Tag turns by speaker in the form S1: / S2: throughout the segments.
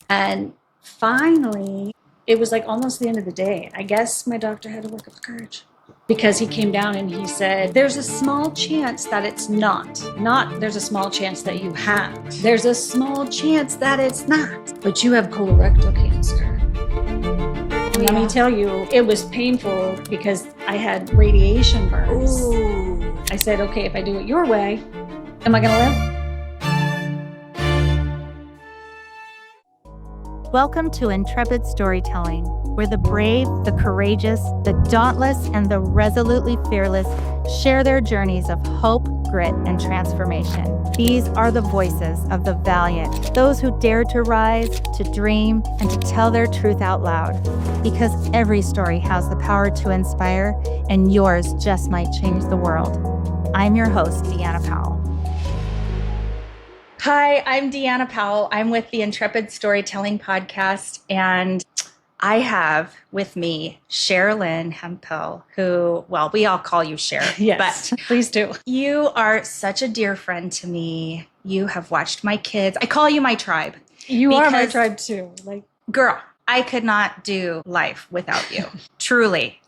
S1: And finally, it was like almost the end of the day. I guess my doctor had to work up the courage because he came down and he said, there's a small chance that it's not there's a small chance that you have. There's a small chance that it's not, but you have colorectal cancer. Let me tell you, it was painful because I had radiation burns.
S2: Ooh.
S1: I said, okay, if I do it your way, am I going to live?
S3: Welcome to Intrepid Storytelling, where the brave, the courageous, the dauntless, and the resolutely fearless share their journeys of hope, grit, and transformation. These are the voices of the valiant, those who dare to rise, to dream, and to tell their truth out loud. Because every story has the power to inspire, and yours just might change the world. I'm your host, Deanna Powell.
S2: Hi, I'm Deanna Powell. I'm with the Intrepid Storytelling podcast, and I have with me Sherilynn Hemphill, who, well, we all call you Sher.
S1: Yes,
S2: but
S1: please do.
S2: You are such a dear friend to me. You have watched my kids. I call you my tribe.
S1: You are my tribe too.
S2: Girl, I could not do life without you. Truly.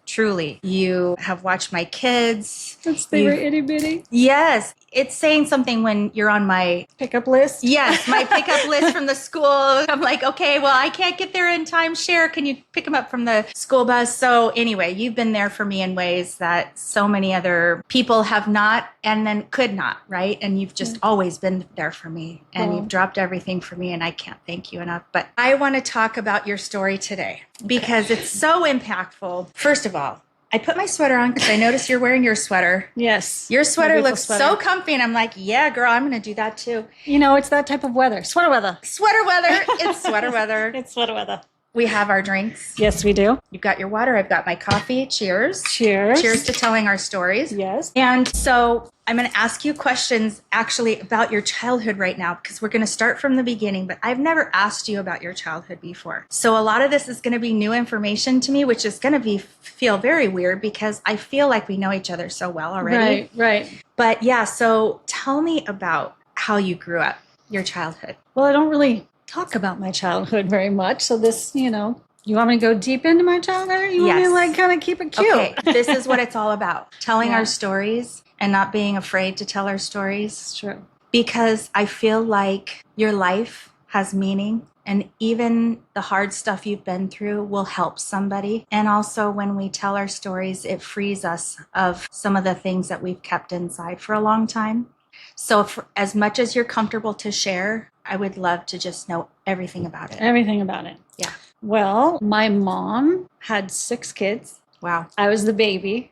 S2: You have watched my kids.
S1: They were itty bitty.
S2: Yes. It's saying something when you're on my
S1: pickup list.
S2: Yes, my pickup list from the school. I'm like, okay, well, I can't get there in time. Sher, can you pick them up from the school bus? So anyway, you've been there for me in ways that so many other people have not and then could not, right? And you've just always been there for me, and you've dropped everything for me, and I can't thank you enough. But I want to talk about your story today because it's so impactful. First of all, I put my sweater on because I noticed you're wearing your sweater.
S1: Yes.
S2: Your sweater looks so comfy, and I'm like, yeah, girl, I'm going to do that too.
S1: You know, it's that type of weather. Sweater weather.
S2: Sweater weather. It's sweater weather.
S1: It's sweater weather.
S2: We have our drinks.
S1: Yes, we do.
S2: You've got your water. I've got my coffee. Cheers.
S1: Cheers.
S2: Cheers to telling our stories.
S1: Yes.
S2: And so I'm going to ask you questions actually about your childhood right now, because we're going to start from the beginning, but I've never asked you about your childhood before. So a lot of this is going to be new information to me, which is going to feel very weird because I feel like we know each other so well already.
S1: Right.
S2: But yeah, so tell me about how you grew up, your childhood.
S1: Well, I don't really talk about my childhood very much. So this, you want me to go deep into my childhood? Or you want me to kind of keep it cute?
S2: Okay, this is what it's all about. Telling our stories and not being afraid to tell our stories.
S1: It's true.
S2: Because I feel like your life has meaning, and even the hard stuff you've been through will help somebody. And also when we tell our stories, it frees us of some of the things that we've kept inside for a long time. So as much as you're comfortable to share, I would love to just know everything about it.
S1: Everything about it.
S2: Yeah.
S1: Well, my mom had 6 kids.
S2: Wow.
S1: I was the baby.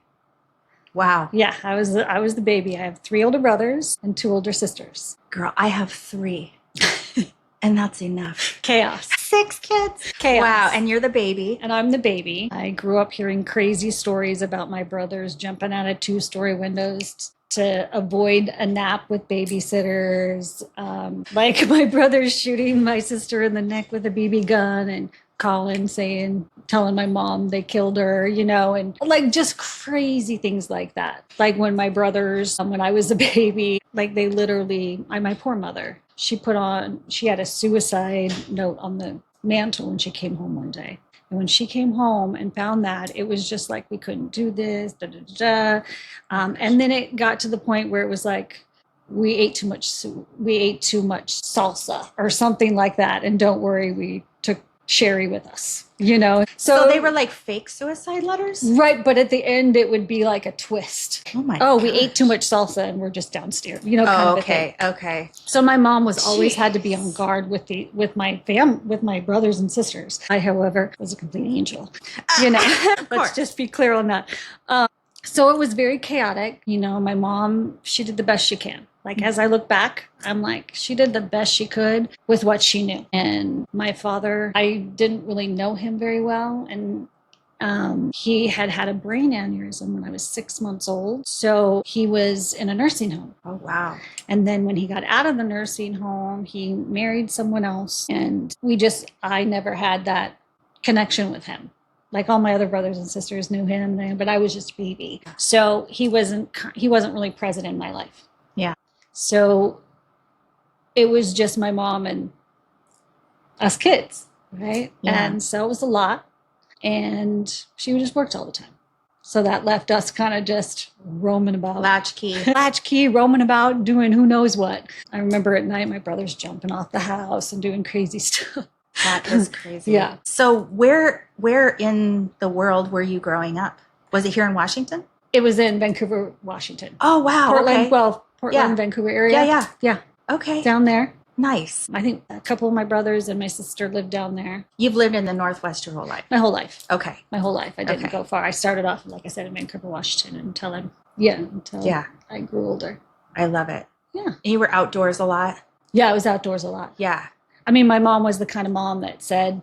S2: Wow.
S1: Yeah, I was the baby. I have 3 older brothers and 2 older sisters.
S2: Girl, I have 3. And that's enough.
S1: Chaos.
S2: 6 kids.
S1: Chaos.
S2: Wow. And you're the baby.
S1: And I'm the baby. I grew up hearing crazy stories about my brothers jumping out of 2-story windows to avoid a nap with babysitters. Like my brother shooting my sister in the neck with a BB gun and telling my mom they killed her, and like just crazy things like that. Like when my brothers, when I was a baby, like they literally, my poor mother, she had a suicide note on the mantle when she came home one day. And when she came home and found that, it was just like, we couldn't do this, and then it got to the point where it was like, we ate too much salsa or something like that. And don't worry, we took Sherry with us,
S2: So they were like fake suicide letters?
S1: Right. But at the end, it would be like a twist.
S2: Oh my God.
S1: We ate too much salsa and we're just downstairs, kind of a thing.
S2: Okay.
S1: So my mom was always had to be on guard with my brothers and sisters. I, however, was a complete angel, Let's just be clear on that. So it was very chaotic. My mom, she did the best she can. Like, as I look back, I'm like, she did the best she could with what she knew. And my father, I didn't really know him very well. And he had a brain aneurysm when I was 6 months old. So he was in a nursing home.
S2: Oh, wow.
S1: And then when he got out of the nursing home, he married someone else. And I never had that connection with him. Like all my other brothers and sisters knew him, but I was just a baby. So he wasn't really present in my life.
S2: Yeah.
S1: So it was just my mom and us kids, right?
S2: Yeah.
S1: And so it was a lot. And she just worked all the time. So that left us kind of just roaming about. Latchkey, roaming about, doing who knows what. I remember at night my brother's jumping off the house and doing crazy stuff.
S2: That is crazy.
S1: Yeah.
S2: So where in the world were you growing up? Was it here in Washington?
S1: It was in Vancouver, Washington.
S2: Oh, wow.
S1: Portland,
S2: Okay.
S1: Portland,
S2: Yeah.
S1: Vancouver area.
S2: Yeah. Okay.
S1: Down there.
S2: Nice.
S1: I think a couple of my brothers and my sister lived down there.
S2: You've lived in the Northwest your whole life?
S1: My whole life.
S2: Okay.
S1: My whole life. I didn't go far. I started off, like I said, in Vancouver, Washington until I grew older.
S2: I love it.
S1: Yeah.
S2: And you were outdoors a lot?
S1: Yeah, I was outdoors a lot.
S2: Yeah.
S1: I mean, my mom was the kind of mom that said,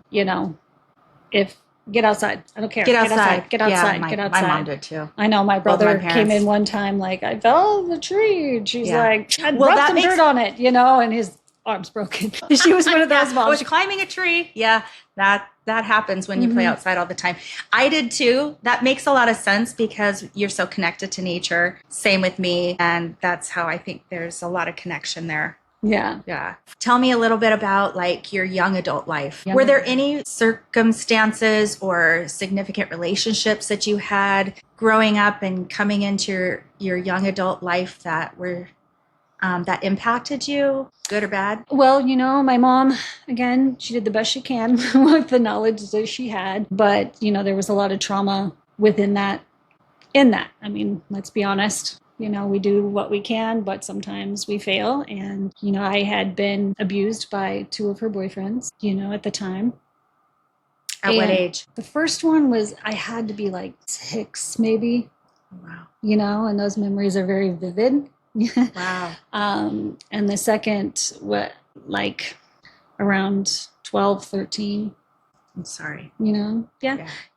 S1: if get outside, I don't care.
S2: Get outside.
S1: Get outside.
S2: Yeah,
S1: Get outside.
S2: My mom did too.
S1: I know my
S2: Both
S1: brother
S2: my
S1: came
S2: parents.
S1: in one time like, I fell off the tree. And she's like, I
S2: Well,
S1: rubbed
S2: that
S1: some
S2: makes-
S1: dirt on it, and his arm's broken. She was one of those
S2: I
S1: moms.
S2: was climbing a tree. Yeah, that happens when you play outside all the time. I did too. That makes a lot of sense because you're so connected to nature. Same with me. And that's how I think there's a lot of connection there.
S1: Yeah.
S2: Yeah. Tell me a little bit about like your young adult life.
S1: Young
S2: Were there
S1: adult.
S2: any circumstances or significant relationships that you had growing up and coming into your young adult life that were that impacted you, good or bad?
S1: Well, my mom, again, she did the best she can with the knowledge that she had. But, there was a lot of trauma within that, I mean, let's be honest. We do what we can, but sometimes we fail. And, I had been abused by two of her boyfriends, at the time.
S2: At what
S1: And
S2: age?
S1: The first one was, I had to be like 6, maybe,
S2: Wow.
S1: and those memories are very vivid.
S2: Wow.
S1: And the second, like around 12, 13,
S2: I'm sorry.
S1: Yeah.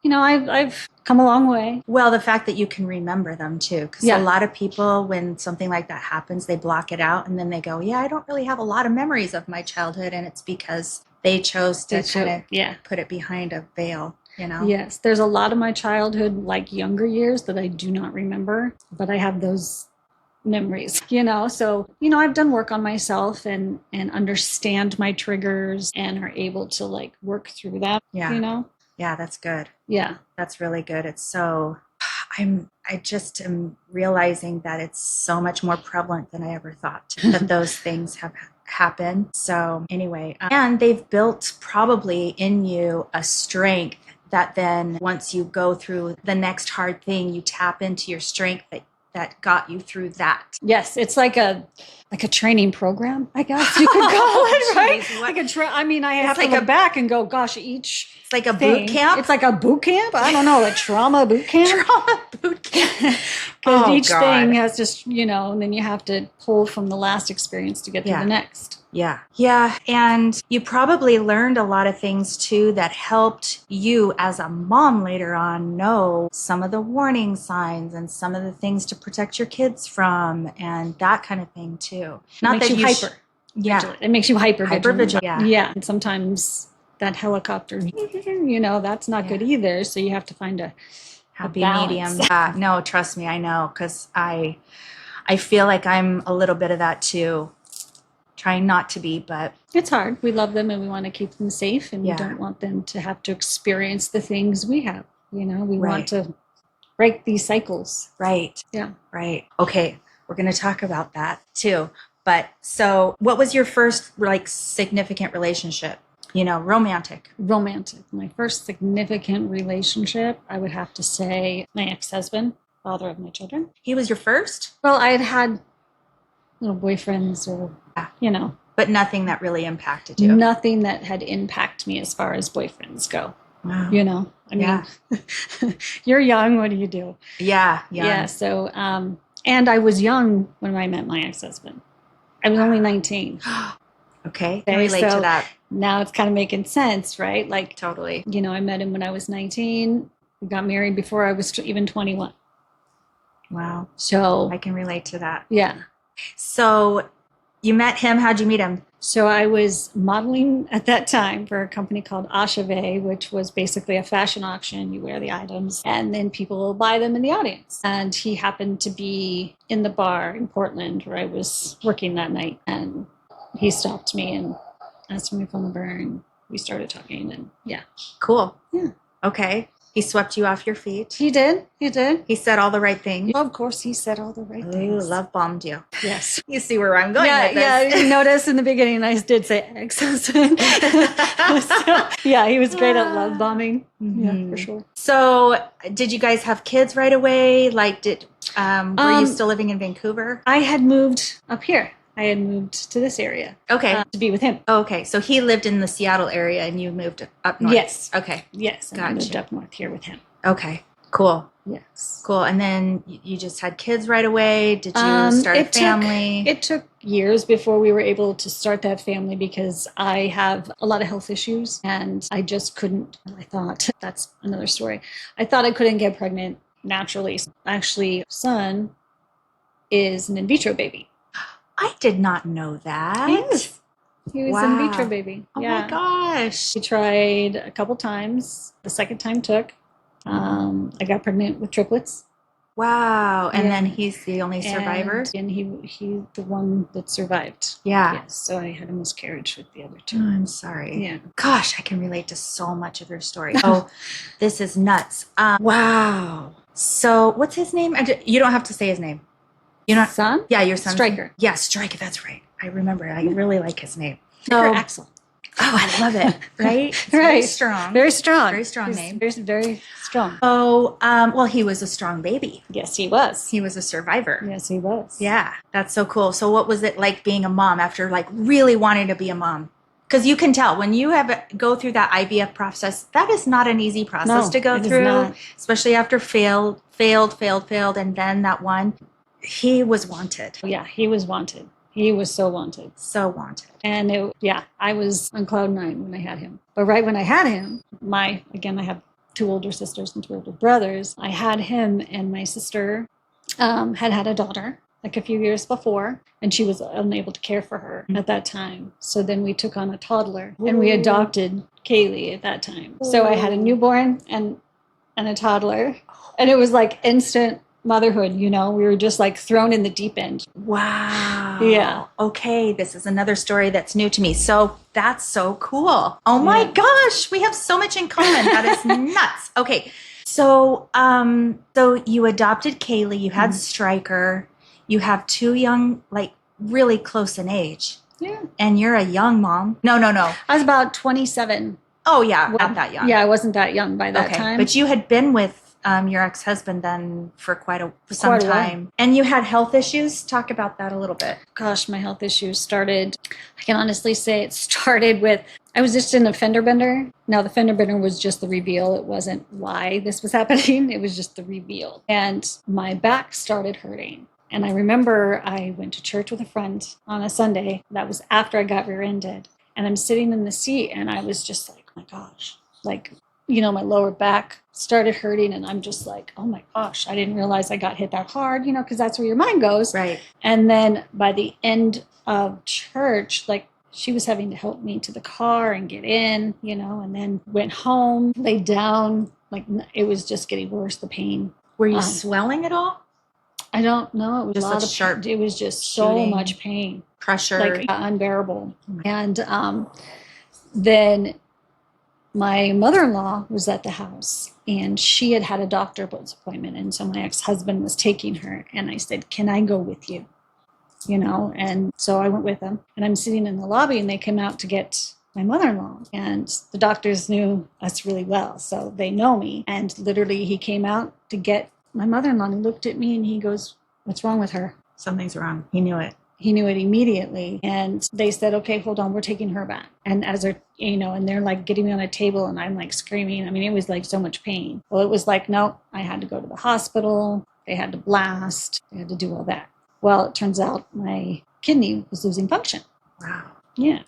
S1: I've come a long way.
S2: Well, the fact that you can remember them too, because
S1: Yeah.
S2: a lot of people, when something like that happens, they block it out and then they go, yeah, I don't really have a lot of memories of my childhood. And it's because they chose to kind of put it behind a veil,
S1: Yes. There's a lot of my childhood, like younger years, that I do not remember, but I have those memories, so, I've done work on myself and understand my triggers and are able to like work through that,
S2: Yeah. Yeah, that's good.
S1: Yeah.
S2: That's really good. It's so, I just am realizing that it's so much more prevalent than I ever thought that those things have happened. So anyway, and they've built probably in you a strength that then once you go through the next hard thing, you tap into your strength that got you through that.
S1: Yes, it's like a training program, I guess you could call it, right?
S2: Geez, what-
S1: I have
S2: like
S1: to look back and go, gosh, each
S2: It's like a
S1: thing,
S2: boot camp.
S1: It's like a boot camp. I don't know, a trauma boot camp.
S2: Trauma boot camp.
S1: Because
S2: Oh,
S1: each
S2: God.
S1: thing has just, and then you have to pull from the last experience to get to
S2: Yeah.
S1: the next.
S2: Yeah. Yeah. And you probably learned a lot of things too that helped you as a mom later on know some of the warning signs and some of the things to protect your kids from and that kind of thing too.
S1: It makes you hyper.
S2: Yeah.
S1: Vigilant. It makes you hyper
S2: Hypervigilant, yeah.
S1: Yeah. And sometimes that helicopter, that's not good either. So you have to find a
S2: Happy
S1: balance.
S2: medium. Yeah. No, trust me, I know, because I feel like I'm a little bit of that too. Trying not to be, but
S1: it's hard. We love them and we want to keep them safe, and
S2: Yeah.
S1: we don't want them to have to experience the things we have. We
S2: Right.
S1: want to break these cycles.
S2: right.
S1: Yeah.
S2: Right. Okay. We're going to talk about that too. But so what was your first like significant relationship? Romantic.
S1: Romantic. My first significant relationship, I would have to say my ex-husband, father of my children.
S2: He was your first,
S1: Well, I had little boyfriends or,
S2: but nothing that really impacted you.
S1: nothing that had impacted me as far as boyfriends go.
S2: Wow.
S1: I mean, you're young. What do you do?
S2: Yeah.
S1: Yeah. So, and I was young when I met my ex-husband. I was only 19.
S2: Okay. I relate to
S1: so
S2: that.
S1: Now it's kind of making sense, right? Like,
S2: Totally.
S1: I met him when I was 19. We got married before I was even 21.
S2: Wow.
S1: So,
S2: I can relate to that.
S1: yeah.
S2: So you met him. How'd you meet him?
S1: So I was modeling at that time for a company called Acheve, which was basically a fashion auction. You wear the items and then people will buy them in the audience. And he happened to be in the bar in Portland where I was working that night. And he stopped me and asked me for my phone number. And we started talking, and yeah.
S2: Cool.
S1: Yeah.
S2: Okay. He swept you off your feet.
S1: He did. He did.
S2: He said all the right things.
S1: Of course, he said all the right
S2: Ooh,
S1: things.
S2: love bombed you.
S1: Yes.
S2: You see where I'm going
S1: Yeah,
S2: with this.
S1: yeah. You notice in the beginning, I did say ex-husband. So, yeah, he was great at love bombing. Yeah, for sure.
S2: So, did you guys have kids right away? Like, were you still living in Vancouver?
S1: I had moved up here. I had moved to this area.
S2: Okay.
S1: To be with him.
S2: Okay. So he lived in the Seattle area and you moved up north?
S1: Yes.
S2: Okay.
S1: Yes. And I moved
S2: Gotcha.
S1: up north here with him.
S2: Okay. Cool.
S1: Yes.
S2: Cool. And then you just had kids right away? Did you start a family?
S1: It took years before we were able to start that family because I have a lot of health issues and I just couldn't. I thought, that's another story. I thought I couldn't get pregnant naturally. Actually, son is an in vitro baby.
S2: I did not know that.
S1: Yes. He was
S2: Wow.
S1: in vitro baby.
S2: Oh
S1: Yeah.
S2: my gosh.
S1: We tried a couple times. The second time took. I got pregnant with triplets.
S2: Wow. And
S1: Yeah.
S2: then he's the only survivor?
S1: And he the one that survived.
S2: Yeah.
S1: Yes. So I had a miscarriage with the other
S2: Oh,
S1: two.
S2: I'm sorry.
S1: Yeah.
S2: Gosh, I can relate to so much of your story. Oh, this is nuts. Wow. So what's his name? You don't have to say his name. You know,
S1: Son?
S2: yeah, your son.
S1: Stryker.
S2: Yeah, Stryker. That's right. I remember. I really like his name.
S1: Stryker Axel.
S2: Oh, I love it. Right? It's Very
S1: Right.
S2: strong.
S1: Very strong.
S2: Very strong
S1: He's
S2: name.
S1: Very, very strong.
S2: Oh, well, he was a strong baby.
S1: Yes, he was.
S2: He was a survivor.
S1: Yes, he was.
S2: Yeah, that's so cool. So what was it like being a mom after like really wanting to be a mom? Because you can tell when you go through that IVF process, that is not an easy process
S1: No,
S2: to go
S1: it is
S2: through,
S1: not.
S2: especially after failed, and then that one. He was wanted.
S1: Yeah, he was wanted. He was so wanted.
S2: So wanted.
S1: And I was on cloud nine when I had him. But right when I had him, I have 2 older sisters and 2 older brothers. I had him, and my sister had a daughter like a few years before, and she was unable to care for her at that time. So then we took on a toddler, and we adopted Kaylee at that time. So I had a newborn and a toddler, and it was like instant motherhood. We were just like thrown in the deep end.
S2: Wow.
S1: Yeah.
S2: Okay, this is another story that's new to me. So that's so cool. Oh my gosh, we have so much in common. That is nuts. Okay. So so you adopted Kaylee, you had Stryker, you have 2 young, like really close in age.
S1: Yeah.
S2: And you're a young mom. No.
S1: I was about 27.
S2: Oh yeah, not that young.
S1: Yeah, I wasn't that young by that
S2: Okay.
S1: time.
S2: But you had been with your ex-husband then for some
S1: Quite a while.
S2: time. And you had health issues. Talk about that a little bit.
S1: Gosh, my health issues started, I can honestly say it started with, I was just in a fender bender. Now, the fender bender was just the reveal. It wasn't why this was happening. It was just the reveal. And my back started hurting. And I remember I went to church with a friend on a Sunday. That was after I got rear-ended. And I'm sitting in the seat, and I was just like, oh my gosh, like, my lower back started hurting, and I'm just like, oh my gosh, I didn't realize I got hit that hard, because that's where your mind goes.
S2: Right.
S1: And then by the end of church, like, she was having to help me to the car and get in, and then went home, laid down, like, it was just getting worse, the pain.
S2: Were you swelling at all?
S1: I don't know. It was
S2: Just
S1: a lot
S2: a
S1: of
S2: sharp
S1: pain. It was just so
S2: shooting.
S1: much pain,
S2: Pressure.
S1: like unbearable. And then my mother-in-law was at the house, and she had a doctor's appointment. And so my ex-husband was taking her, and I said, can I go with you? And so I went with them, and I'm sitting in the lobby, and they came out to get my mother-in-law, and the doctors knew us really well. So they know me. And literally he came out to get my mother-in-law, and he looked at me and he goes, what's wrong with her?
S2: Something's wrong. He knew it.
S1: He knew it immediately. And they said, okay, hold on, we're taking her back. And as they're, and they're like getting me on a table, and I'm like screaming. I mean, it was like so much pain. Well, it was like, no, I had to go to the hospital. They had to blast. They had to do all that. Well, it turns out my kidney was losing function.
S2: Wow.
S1: Yeah.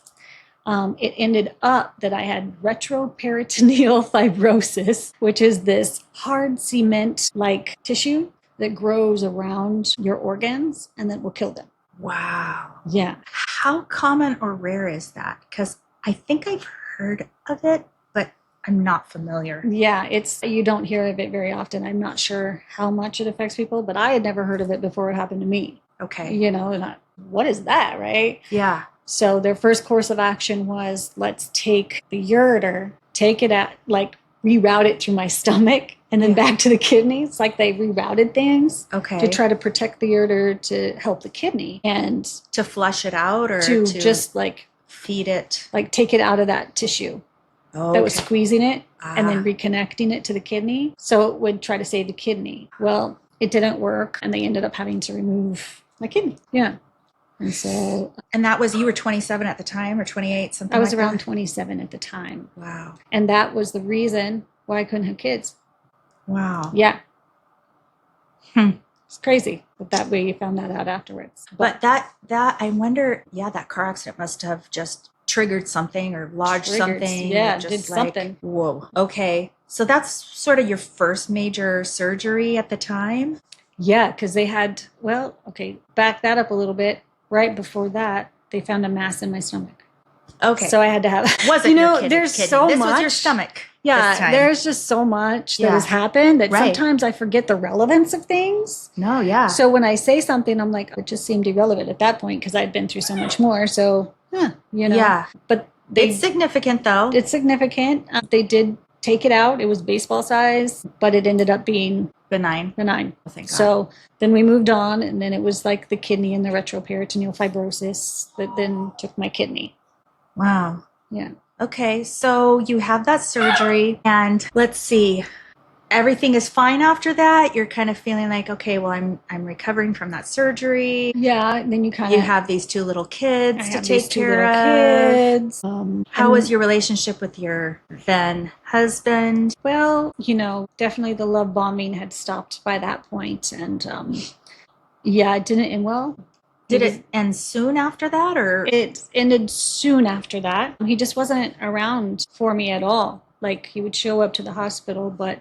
S1: It ended up that I had retroperitoneal fibrosis, which is this hard cement-like tissue that grows around your organs and that will kill them.
S2: Wow.
S1: Yeah.
S2: How common or rare is that? Because I think I've heard of it, but I'm not familiar.
S1: Yeah, you don't hear of it very often. I'm not sure how much it affects people, but I had never heard of it before it happened to me.
S2: Okay.
S1: And what is that, right?
S2: Yeah.
S1: So their first course of action was, let's take the ureter, take it out, like reroute it through my stomach and then back to the kidneys. Like they rerouted things to try to protect the ureter to help the kidney and
S2: to flush it out, or
S1: to just like
S2: feed it,
S1: like take it out of that tissue that was squeezing it and then reconnecting it to the kidney. So it would try to save the kidney. Well, it didn't work and they ended up having to remove my kidney. Yeah. And so,
S2: and that was, you were 27 at the time, or 28, something
S1: I was
S2: like
S1: around
S2: that?
S1: 27 at the time.
S2: Wow.
S1: And that was the reason why I couldn't have kids.
S2: Wow.
S1: Yeah. It's crazy that way you found that out afterwards.
S2: But that I wonder, that car accident must have just triggered something or lodged something.
S1: Yeah,
S2: just
S1: did something.
S2: Whoa. Okay. So that's sort of your first major surgery at the time?
S1: Yeah, because they had, back that up a little bit. Right before that, they found a mass in my stomach.
S2: Okay.
S1: So I had to have,
S2: wasn't
S1: there's
S2: kidney.
S1: so
S2: this
S1: much.
S2: was your stomach.
S1: Yeah, there's just so much that has happened that sometimes I forget the relevance of things.
S2: No, yeah.
S1: So when I say something, I'm like, it just seemed irrelevant at that point because I'd been through so much more. So,
S2: Yeah.
S1: But
S2: it's significant, though.
S1: It's significant. They did take it out. It was baseball size, but it ended up being
S2: benign.
S1: Oh, thank God. So then we moved on, and then it was like the kidney and the retroperitoneal fibrosis that then took my kidney.
S2: Wow.
S1: Yeah.
S2: Okay, so you have that surgery, and let's see, everything is fine after that. You're kind of feeling like, okay, well, I'm recovering from that surgery.
S1: Yeah, and then you have
S2: these two little kids to take
S1: these two
S2: care
S1: little
S2: of.
S1: Kids.
S2: How was your relationship with your then husband?
S1: Well, definitely the love bombing had stopped by that point, and it didn't end well.
S2: Did it end soon after that, or?
S1: It ended soon after that. He just wasn't around for me at all. Like, he would show up to the hospital, but,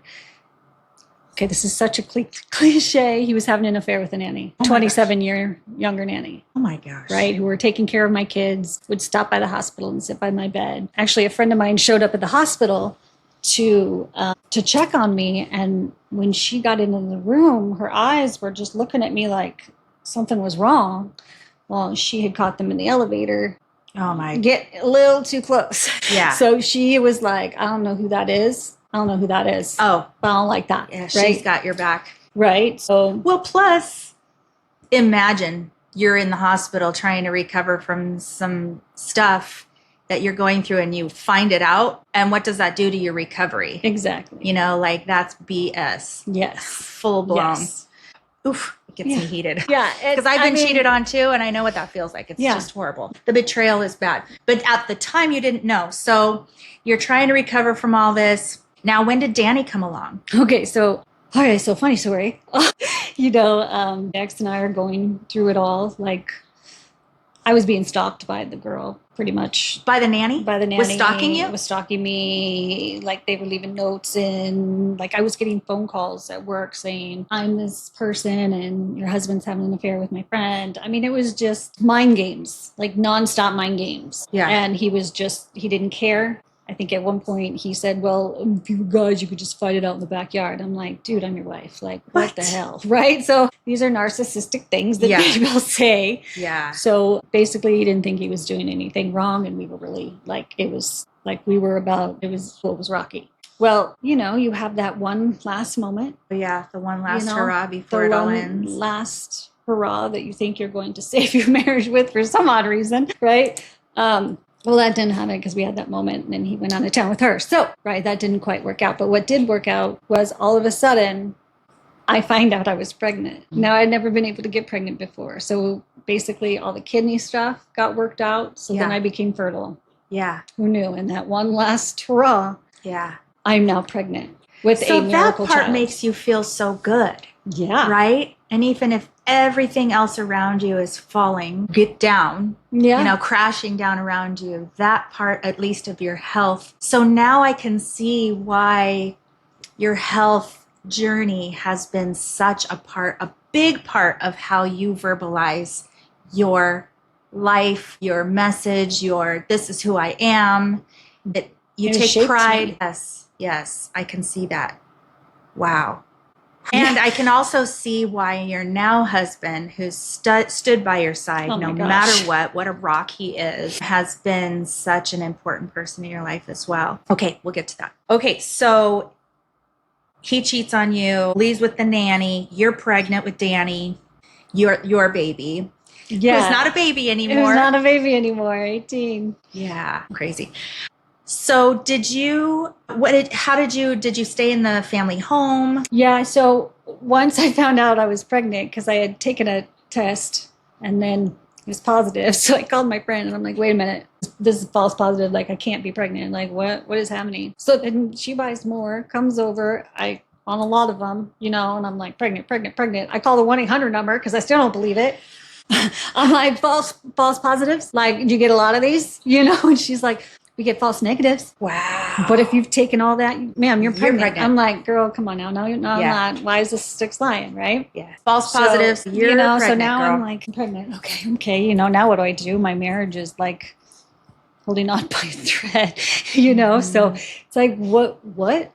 S1: this is such a cliche. He was having an affair with a nanny, 27-year younger nanny.
S2: Oh my gosh.
S1: Right, who were taking care of my kids, would stop by the hospital and sit by my bed. Actually, a friend of mine showed up at the hospital to check on me, and when she got into the room, her eyes were just looking at me like something was wrong. Well, she had caught them in the elevator.
S2: Oh my.
S1: Get a little too close.
S2: Yeah.
S1: So she was like, I don't know who that is. Oh, but I don't like that.
S2: Yeah,
S1: right?
S2: She's got your back.
S1: Right. So,
S2: well, plus, imagine you're in the hospital trying to recover from some stuff that you're going through, and you find it out. And what does that do to your recovery?
S1: Exactly.
S2: That's BS.
S1: Yes.
S2: Full blown. Yes. Oof. It gets me heated.
S1: Yeah.
S2: Because I've been cheated on too, and I know what that feels like. It's just horrible. The betrayal is bad. But at the time, you didn't know. So you're trying to recover from all this. Now, when did Danny come along?
S1: Okay, so funny story. Dex and I are going through it all. Like, I was being stalked by the girl, pretty much.
S2: By the nanny?
S1: By the nanny.
S2: Was stalking you?
S1: Was stalking me. Like, they were leaving notes in. Like, I was getting phone calls at work saying, I'm this person and your husband's having an affair with my friend. I mean, it was just mind games, like nonstop mind games.
S2: Yeah.
S1: And he didn't care. I think at one point he said, well, if you guys, you could just fight it out in the backyard. I'm like, dude, I'm your wife. Like, what the hell? Right? So these are narcissistic things that people say.
S2: Yeah.
S1: So basically he didn't think he was doing anything wrong. And we were really it was rocky. Well, you have that one last moment.
S2: Yeah. The one last hurrah before it all ends.
S1: Last hurrah that you think you're going to save your marriage with for some odd reason. Right? Well, that didn't happen because we had that moment, and then he went out of town with her. So, that didn't quite work out. But what did work out was all of a sudden, I find out I was pregnant. Now, I'd never been able to get pregnant before. So basically, all the kidney stuff got worked out. So then I became fertile.
S2: Yeah.
S1: Who knew? And that one last hurrah, I'm now pregnant with a miracle child.
S2: So that part makes you feel so good.
S1: Yeah.
S2: Right? And even if everything else around you is get down, crashing down around you, that part, at least of your health. So now I can see why your health journey has been such a big part of how you verbalize your life, your message, this is who I am. You take pride. Yes, I can see that. Wow. And I can also see why your now husband, who's stood by your side
S1: Oh my
S2: no
S1: gosh.
S2: matter what a rock he is, has been such an important person in your life as well. Okay, we'll get to that. Okay, so he cheats on you, leaves with the nanny, you're pregnant with Danny, your baby.
S1: Yeah.
S2: Who's not a baby anymore.
S1: It was not a baby anymore, 18.
S2: Yeah, crazy. So did you stay in the family home?
S1: Yeah, so once I found out I was pregnant, because I had taken a test and then it was positive. So I called my friend and I'm like, wait a minute, this is false positive. Like, I can't be pregnant. Like, what is happening? So then she buys more, comes over. I on a lot of them, and I'm like, pregnant. I call the 1-800 number because I still don't believe it. I'm like, false positives? Like, do you get a lot of these? And she's like, we get false negatives.
S2: Wow.
S1: But if you've taken all that, ma'am, you're pregnant.
S2: pregnant.
S1: I'm like, girl, come on now. No, I'm
S2: Yeah.
S1: not. Why is this six lying, right?
S2: Yeah. False positives.
S1: So,
S2: You're
S1: so
S2: pregnant,
S1: now
S2: girl.
S1: I'm like, I'm pregnant. Okay. Now what do I do? My marriage is like holding on by a thread, So it's like, what?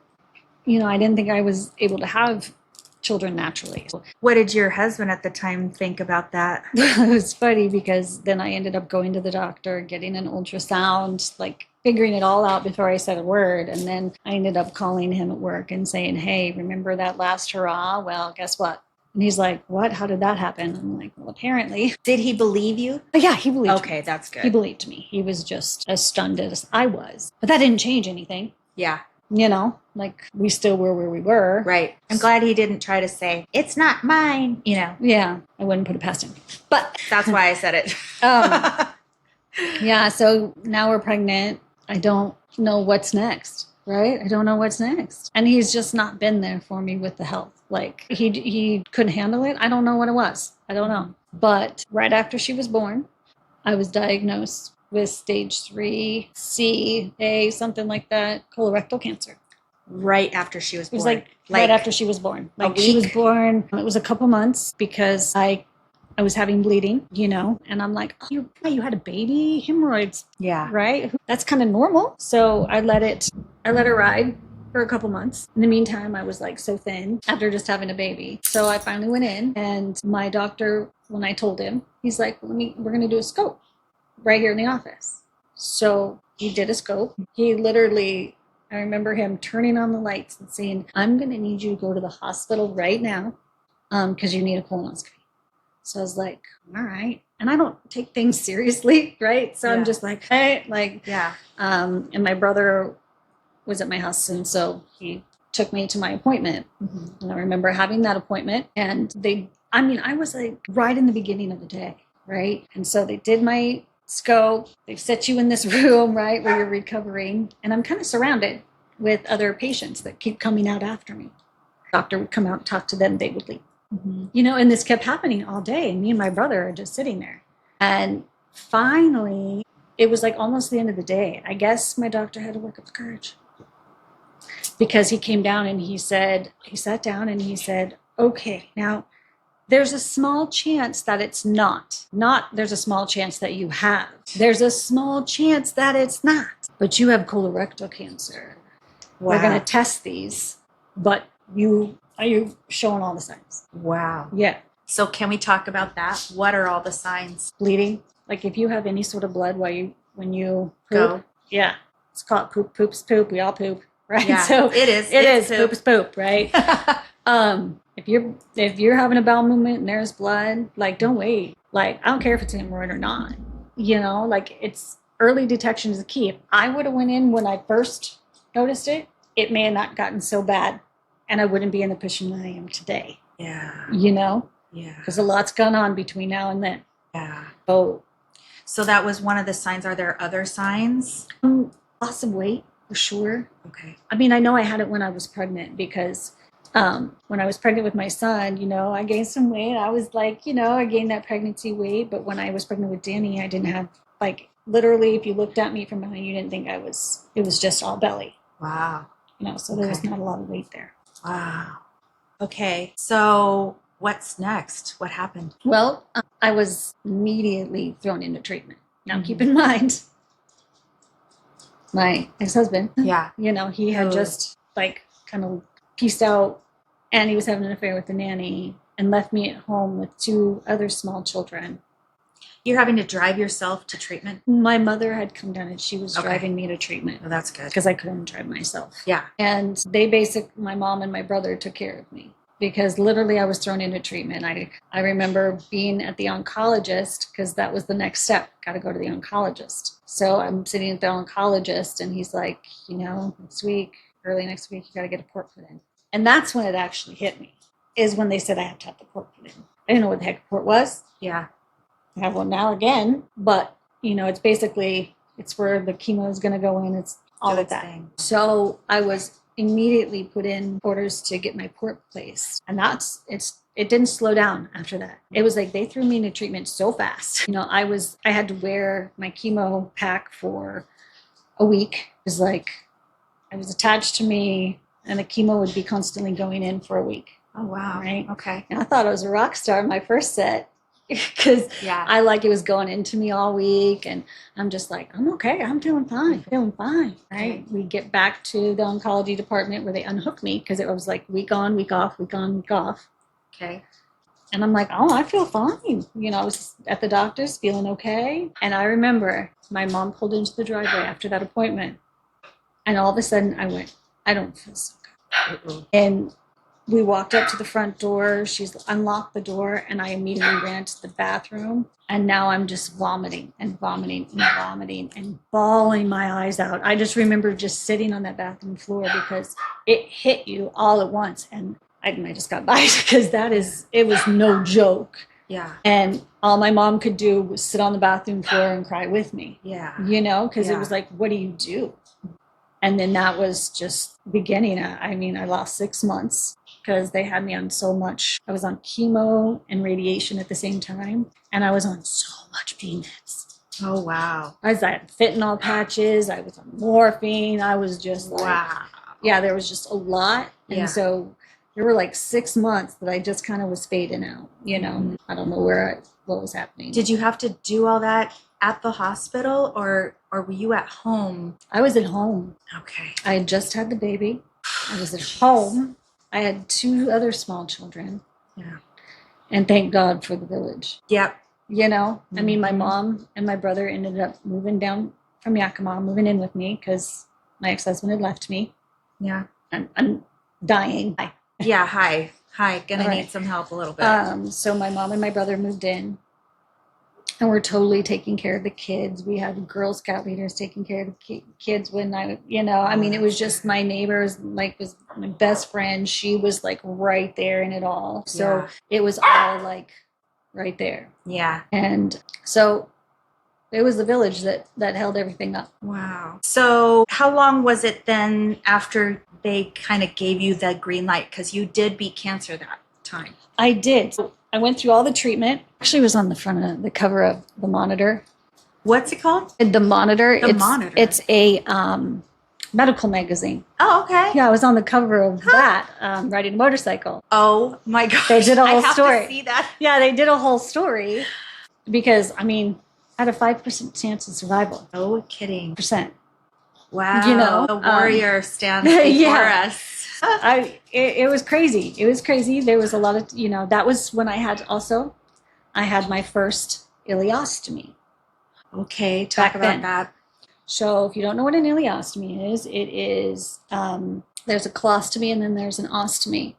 S1: I didn't think I was able to have children naturally.
S2: What did your husband at the time think about that?
S1: It was funny because then I ended up going to the doctor, getting an ultrasound, like figuring it all out before I said a word. And then I ended up calling him at work and saying, hey, remember that last hurrah? Well, guess what? And he's like, what? How did that happen? I'm like, well, apparently.
S2: Did he believe you?
S1: But yeah, he believed me.
S2: Okay, that's good.
S1: He believed me. He was just as stunned as I was. But that didn't change anything.
S2: Yeah.
S1: Like we still were where we were.
S2: Right. I'm glad he didn't try to say, it's not mine,
S1: Yeah, I wouldn't put it past him. But
S2: that's why I said it.
S1: Yeah, so now we're pregnant. I don't know what's next, right? I don't know what's next. And he's just not been there for me with the health. Like he couldn't handle it. I don't know what it was. I don't know. But right after she was born, I was diagnosed with stage 3C, something like that, colorectal cancer.
S2: Right after she was born.
S1: It was like right after she was born. Like she was born, it was a couple months because I was having bleeding, and I'm like, oh, you had a baby, hemorrhoids.
S2: Yeah.
S1: Right? That's kind of normal. So I let her ride for a couple months. In the meantime, I was like so thin after just having a baby. So I finally went in and my doctor, when I told him, he's like, we're going to do a scope right here in the office. So he did a scope. He literally, I remember him turning on the lights and saying, I'm going to need you to go to the hospital right now because you need a colonoscopy. So I was like, all right. And I don't take things seriously, right? So I'm just like, hey, like, yeah. And my brother was at my house. And so he took me to my appointment. Mm-hmm. And I remember having that appointment and I was like right in the beginning of the day, right? And so they did my scope. They've set you in this room, right, where you're recovering. And I'm kind of surrounded with other patients that keep coming out after me. The doctor would come out and talk to them. They would leave. Mm-hmm. And this kept happening all day. And me and my brother are just sitting there. And finally, it was like almost the end of the day. I guess my doctor had to work up the courage. Because he came down and he sat down and he said, okay, now there's a small chance that it's not there's a small chance that you have. There's a small chance that it's not. But you have colorectal cancer. Wow. We're going to test these, but are you showing all the signs?
S2: Wow.
S1: Yeah.
S2: So can we talk about that? What are all the signs?
S1: Bleeding. Like if you have any sort of blood when you poop.
S2: Go.
S1: Yeah. It's called poop's poop. We all poop, right?
S2: Yeah,
S1: So
S2: it is.
S1: It is poop's poop, right? If you're having a bowel movement and there's blood, like don't wait. Like I don't care if it's a hemorrhoid or not. Like it's early detection is the key. If I would have went in when I first noticed it, it may have not gotten so bad, and I wouldn't be in the position that I am today.
S2: Yeah.
S1: Yeah. Because a lot's gone on between now and then.
S2: Yeah.
S1: Oh.
S2: So that was one of the signs. Are there other signs?
S1: Loss of weight for sure.
S2: Okay.
S1: I mean, I know I had it when I was pregnant because when I was pregnant with my son, I gained some weight. I was like, I gained that pregnancy weight. But when I was pregnant with Danny, I didn't have, like, literally, if you looked at me from behind, you didn't think it was just all belly.
S2: Wow.
S1: So there was not a lot of weight there.
S2: Wow. Okay. So what's next? What happened?
S1: Well, I was immediately thrown into treatment. Now, keep in mind, my ex-husband,
S2: yeah,
S1: he had just like kind of pieced out and he was having an affair with the nanny and left me at home with 2 other small children.
S2: You're having to drive yourself to treatment?
S1: My mother had come down and she was driving me to treatment.
S2: Well, that's good.
S1: Because I couldn't drive myself.
S2: Yeah.
S1: And my mom and my brother took care of me because literally I was thrown into treatment. I remember being at the oncologist because that was the next step. Got to go to the oncologist. So I'm sitting at the oncologist and he's like, early next week, you got to get a port put in. And that's when it actually hit me, is when they said I have to have the port put in. I didn't know what the heck a port was.
S2: Yeah.
S1: I have one now again, but it's basically, it's where the chemo is going to go in. It's all of that.
S2: Thing.
S1: So I was immediately put in orders to get my port placed. And it didn't slow down after that. It was like they threw me into treatment so fast. I had to wear my chemo pack for a week. It was like, I was attached to me and the chemo would be constantly going in for a week.
S2: Oh, wow.
S1: Right.
S2: Okay.
S1: And I thought I was a rock star in my first set. Because it was going into me all week and I'm just like, I'm okay, I'm doing fine, right? Okay. We get back to the oncology department where they unhook me because it was like week on, week off, week on, week off.
S2: Okay.
S1: And I'm like, oh, I feel fine. I was at the doctor's feeling okay. And I remember my mom pulled into the driveway after that appointment and all of a sudden I went, I don't feel so good.
S2: Uh-oh.
S1: And we walked up to the front door. She's unlocked the door, and I immediately ran to the bathroom. And now I'm just vomiting and vomiting and vomiting and bawling my eyes out. I just remember just sitting on that bathroom floor because it hit you all at once. And I just got by because it was no joke.
S2: Yeah.
S1: And all my mom could do was sit on the bathroom floor and cry with me.
S2: Yeah.
S1: Because it was like, what do you do? And then that was just beginning. I lost 6 months. Because they had me on so much. I was on chemo and radiation at the same time. And I was on so much pain meds.
S2: Oh, wow.
S1: I was on fentanyl patches. I was on morphine. I was just like,
S2: wow.
S1: Yeah, there was just a lot. And so there were like 6 months that I just kind of was fading out.
S2: Mm-hmm.
S1: I don't know what was happening.
S2: Did you have to do all that at the hospital or were you at home?
S1: I was at home.
S2: Okay.
S1: I had just had the baby. I was at home. I had 2 other small children.
S2: Yeah.
S1: And thank God for the village.
S2: Yep.
S1: Mm-hmm. My mom and my brother ended up moving down from Yakima, moving in with me because my ex-husband had left me.
S2: Yeah.
S1: I'm dying.
S2: Yeah. Hi. Gonna need some help a little bit.
S1: So my mom and my brother moved in. And we're totally taking care of the kids. We had Girl Scout leaders taking care of the kids when it was just my neighbors, was my best friend. She was like right there in it all. So it was all like right there.
S2: Yeah.
S1: And so it was the village that held everything up.
S2: Wow. So how long was it then after they kind of gave you the green light? Because you did beat cancer that time.
S1: I did. So I went through all the treatment. Actually, it was on the front of the cover of the Monitor.
S2: What's it called?
S1: The Monitor.
S2: Monitor.
S1: It's a medical magazine.
S2: Oh, okay.
S1: Yeah, I was on the cover of that, riding a motorcycle.
S2: Oh my gosh.
S1: They did a whole story.
S2: I have to see that.
S1: Yeah, they did a whole story because, I had a 5% chance of survival.
S2: No kidding.
S1: Percent.
S2: Wow. The warrior stands before us.
S1: It was crazy. It was crazy. There was a lot of, that was when I had my first ileostomy.
S2: Okay, talk about that.
S1: So if you don't know what an ileostomy is, it is, there's a colostomy and then there's an ostomy.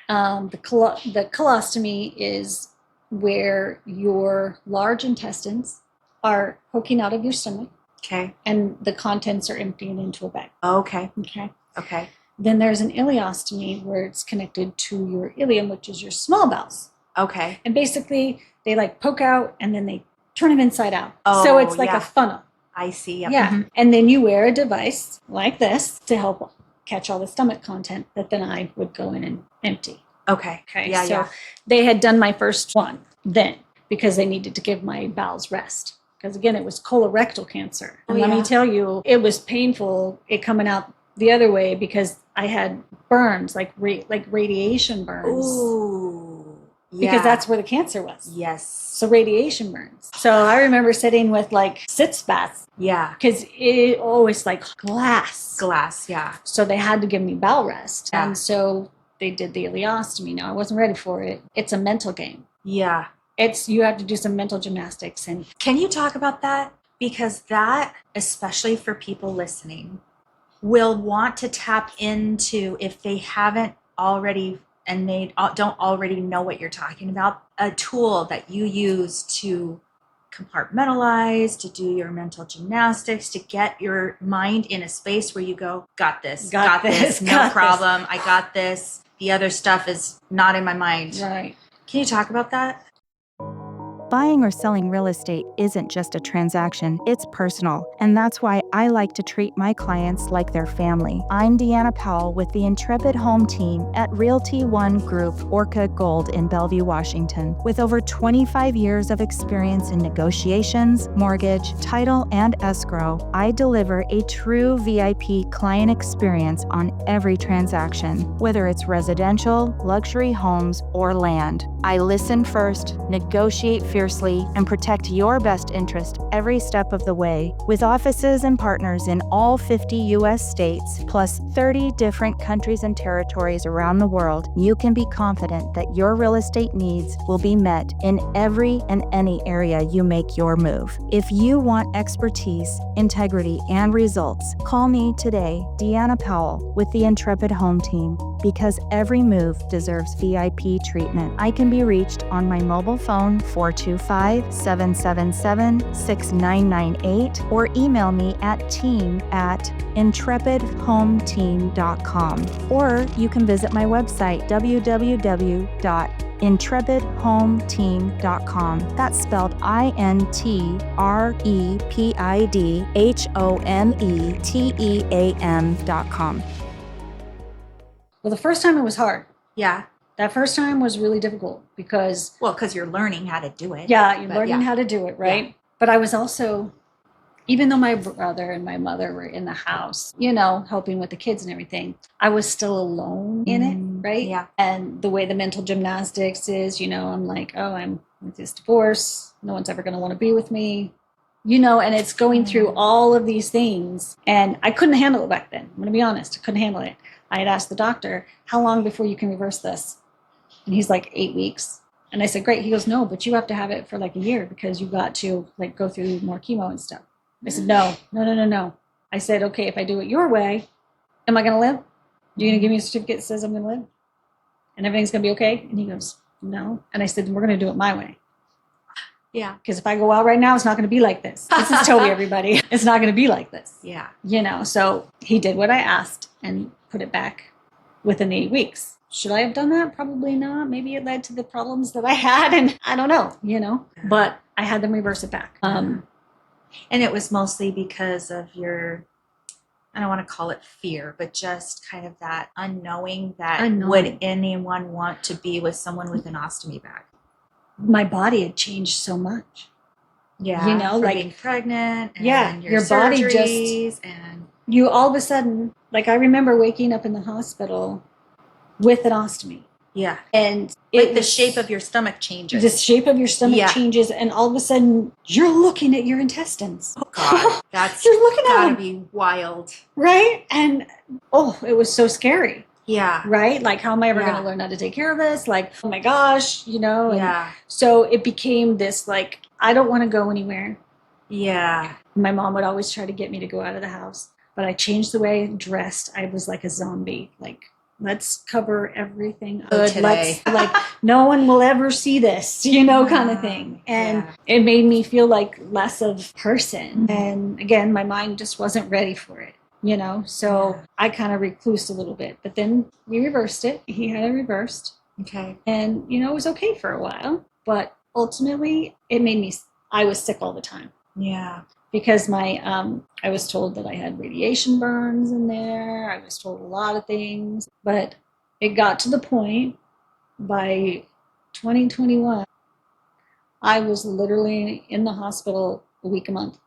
S1: The colostomy is where your large intestines are poking out of your stomach.
S2: Okay.
S1: And the contents are emptying into a bag.
S2: Okay.
S1: Okay. Then there's an ileostomy where it's connected to your ileum, which is your small bowels.
S2: Okay.
S1: And basically, they poke out and then they turn them inside out.
S2: Oh,
S1: so it's like a funnel.
S2: I see. Yep.
S1: Yeah. Mm-hmm. And then you wear a device like this to help catch all the stomach content that then I would go in and empty.
S2: Okay. Yeah,
S1: so they had done my first one then because they needed to give my bowels rest. Because again, it was colorectal cancer. And let me tell you, it was painful coming out the other way because I had burns, like radiation burns.
S2: Ooh. Yeah.
S1: Because that's where the cancer was.
S2: Yes.
S1: So radiation burns. So I remember sitting with sitz baths.
S2: Yeah.
S1: Because it's like glass.
S2: Glass, yeah.
S1: So they had to give me bowel rest.
S2: Yeah.
S1: And so they did the ileostomy. Now I wasn't ready for it. It's a mental game.
S2: Yeah.
S1: You have to do some mental gymnastics. And
S2: Can you talk about that? Because that, especially for people listening, will want to tap into, if they haven't already and they don't already know what you're talking about, a tool that you use to compartmentalize, to do your mental gymnastics, to get your mind in a space where you go, got this, no problem, I got this. The other stuff is not in my mind.
S1: right.
S2: Can you talk about that?
S3: Buying or selling real estate isn't just a transaction, it's personal. And that's why I like to treat my clients like their family. I'm Deanna Powell with the Intrepid Home Team at Realty One Group, Orca Gold in Bellevue, Washington. With over 25 years of experience in negotiations, mortgage, title, and escrow, I deliver a true VIP client experience on every transaction, whether it's residential, luxury homes, or land. I listen first, negotiate fiercely, and protect your best interest every step of the way. With offices and partners in all 50 U.S. states, plus 30 different countries and territories around the world, you can be confident that your real estate needs will be met in every and any area you make your move. If you want expertise, integrity, and results, call me today, Deanna Powell, with the Intrepid Home Team, because every move deserves VIP treatment. I can be reached on my mobile phone 425-777-6998 or email me at team@intrepidhometeam.com. Or you can visit my website www.intrepidhometeam.com. That's spelled INTREPIDHOMETEAM.com.
S1: Well, the first time it was hard.
S2: Yeah.
S1: That first time was really difficult because,
S2: Well, because you're learning how to do it.
S1: yeah, you're learning how to do it, right?
S2: Yeah.
S1: But I was also, even though my brother and my mother were in the house, helping with the kids and everything, I was still alone in it, right?
S2: Yeah.
S1: And the way the mental gymnastics is, I'm like, oh, I'm with this divorce. No one's ever going to want to be with me. And it's going through all of these things. And I couldn't handle it back then. I'm going to be honest. I couldn't handle it. I had asked the doctor, how long before you can reverse this? And he's like, 8 weeks. And I said, great. He goes, no, but you have to have it for like a year because you got to go through more chemo and stuff. I said, no. I said, okay, if I do it your way, am I going to live? You're going to give me a certificate that says I'm going to live? And everything's going to be okay? And he goes, no. And I said, we're going to do it my way.
S2: Yeah.
S1: Because if I go out right now, it's not going to be like this. This is Toby, everybody. It's not going to be like this.
S2: Yeah.
S1: So he did what I asked and put it back within 8 weeks. Should I have done that? Probably not. Maybe it led to the problems that I had, and I don't know, But I had them reverse it back.
S2: And it was mostly because of your, I don't want to call it fear, but just kind of that unknowing that would anyone want to be with someone with an ostomy bag?
S1: My body had changed so much.
S2: Yeah. For being pregnant. And your
S1: body
S2: surgeries and
S1: you all of a sudden, I remember waking up in the hospital with an ostomy.
S2: Yeah.
S1: And
S2: the shape of your stomach changes.
S1: The shape of your stomach changes, and all of a sudden you're looking at your intestines.
S2: Oh God, that's
S1: you're looking at
S2: gotta
S1: them.
S2: be wild,
S1: right? And it was so scary.
S2: Yeah.
S1: Right? How am I ever going to learn how to take care of this? Oh my gosh, And
S2: yeah.
S1: So it became this I don't want to go anywhere.
S2: Yeah.
S1: My mom would always try to get me to go out of the house, but I changed the way I dressed. I was like a zombie. Let's cover everything good.
S2: Today.
S1: No one will ever see this, kind of thing. And it made me feel like less of person. And again, my mind just wasn't ready for it, So I kind of reclused a little bit. But then we reversed it. He had it reversed.
S2: Okay.
S1: And, it was okay for a while. But ultimately, I was sick all the time.
S2: Yeah.
S1: Because I was told that I had radiation burns in there. I was told a lot of things, but it got to the point by 2021, I was literally in the hospital a week a month.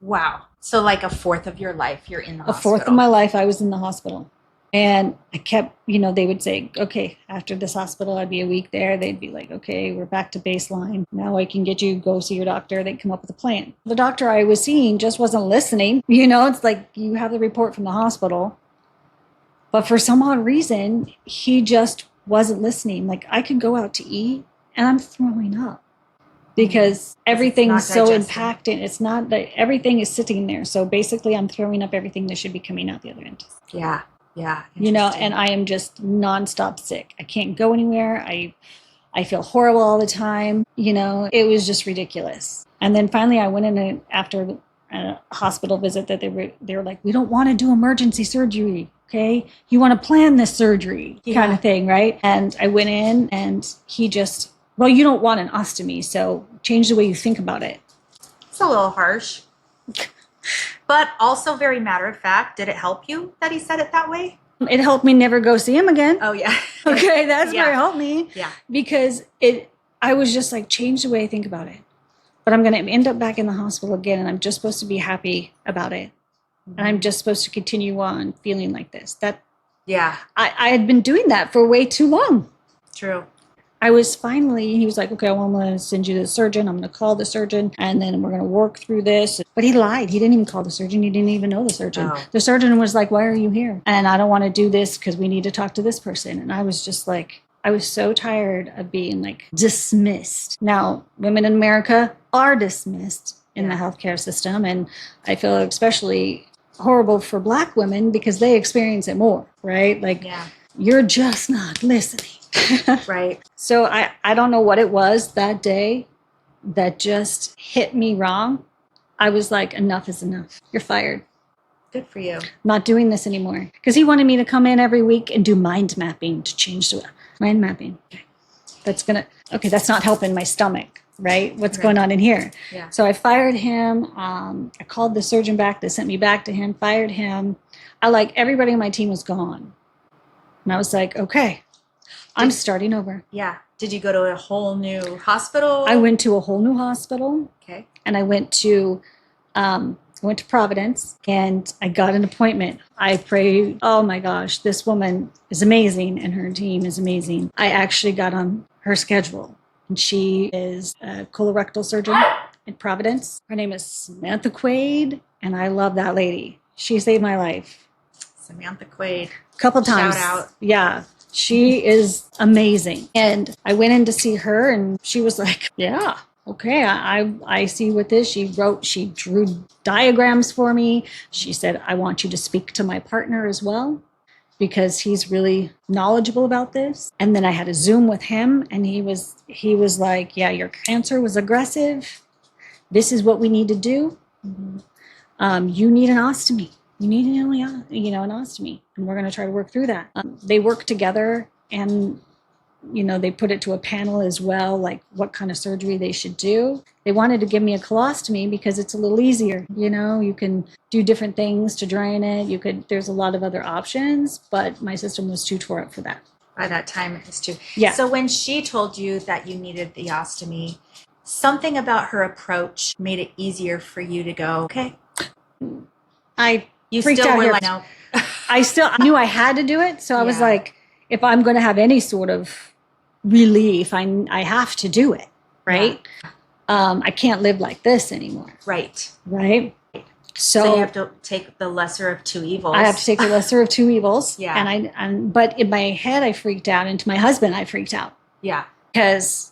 S2: Wow. So a fourth of your life, you're in the hospital.
S1: A fourth of my life, I was in the hospital. And I kept, they would say, okay, after this hospital, I'd be a week there. They'd be like, okay, we're back to baseline. Now I can get you, go see your doctor. They'd come up with a plan. The doctor I was seeing just wasn't listening. It's like you have the report from the hospital, But for some odd reason, he just wasn't listening. Like I could go out to eat and I'm throwing up because everything's so impacted. It's not that everything is sitting there. So basically I'm throwing up everything that should be coming out the other end.
S2: Yeah. Yeah.
S1: You know, and I am just nonstop sick. I can't go anywhere. I feel horrible all the time. You know, it was just ridiculous. And then finally I went in after a hospital visit that they were like, we don't want to do emergency surgery. Okay. You want to plan this surgery kind of thing. Right. And I went in and he just, well, you don't want an ostomy. So change the way you think about it.
S2: It's a little harsh, but also very matter of fact. Did it help you that he said it that way?
S1: It helped me never go see him again.
S2: Oh, yeah.
S1: Okay, that's where it helped me.
S2: Yeah.
S1: Because I was just like, change the way I think about it. But I'm going to end up back in the hospital again, and I'm just supposed to be happy about it. Mm-hmm. And I'm just supposed to continue on feeling like this. I had been doing that for way too long.
S2: True.
S1: I was finally, he was like, okay, well, I'm going to send you to the surgeon. I'm going to call the surgeon and then we're going to work through this. But he lied. He didn't even call the surgeon. He didn't even know the surgeon. Oh. The surgeon was like, why are you here? And I don't want to do this because we need to talk to this person. And I was just like, I was so tired of being like dismissed. Now, women in America are dismissed in the healthcare system. And I feel especially horrible for Black women because they experience it more, right? Like, you're just not listening.
S2: Right.
S1: So I don't know what it was that day that just hit me wrong. I was like, enough is enough. You're fired.
S2: Good for you.
S1: Not doing this anymore. Because he wanted me to come in every week and do mind mapping to change to mind mapping. That's not helping my stomach, right? What's going on in here? Yeah. So I fired him. I called the surgeon back. They sent me back to him, fired him. Everybody on my team was gone. And I was like, okay. I'm starting over.
S2: Yeah. Did you go to a whole new hospital?
S1: I went to a whole new hospital.
S2: Okay.
S1: And I went to Providence and I got an appointment. I prayed, oh my gosh, this woman is amazing and her team is amazing. I actually got on her schedule. And she is a colorectal surgeon in Providence. Her name is Samantha Quaid. And I love that lady. She saved my life.
S2: Samantha Quaid.
S1: A couple times.
S2: Shout out.
S1: Yeah. She is amazing. And I went in to see her and she was like, yeah, okay, I see what this. She drew diagrams for me. She said, I want you to speak to my partner as well because he's really knowledgeable about this. And then I had a Zoom with him and he was like, yeah, your cancer was aggressive. This is what we need to do. Mm-hmm. You need an ostomy. You need an ostomy, and we're going to try to work through that. They work together, and they put it to a panel as well, like what kind of surgery they should do. They wanted to give me a colostomy because it's a little easier. You can do different things to drain it. There's a lot of other options, but my system was too tore up for that.
S2: By that time, it was too.
S1: Yeah.
S2: So when she told you that you needed the ostomy, something about her approach made it easier for you to go, okay. You freaked still out were here. Like, no.
S1: I knew I had to do it. So I was like, if I'm going to have any sort of relief, I have to do it. Right. Yeah. I can't live like this anymore.
S2: Right.
S1: Right.
S2: So you have to take the lesser of two evils.
S1: I have to take the lesser of two evils.
S2: Yeah.
S1: But in my head, I freaked out. And to my husband, I freaked out.
S2: Yeah.
S1: Because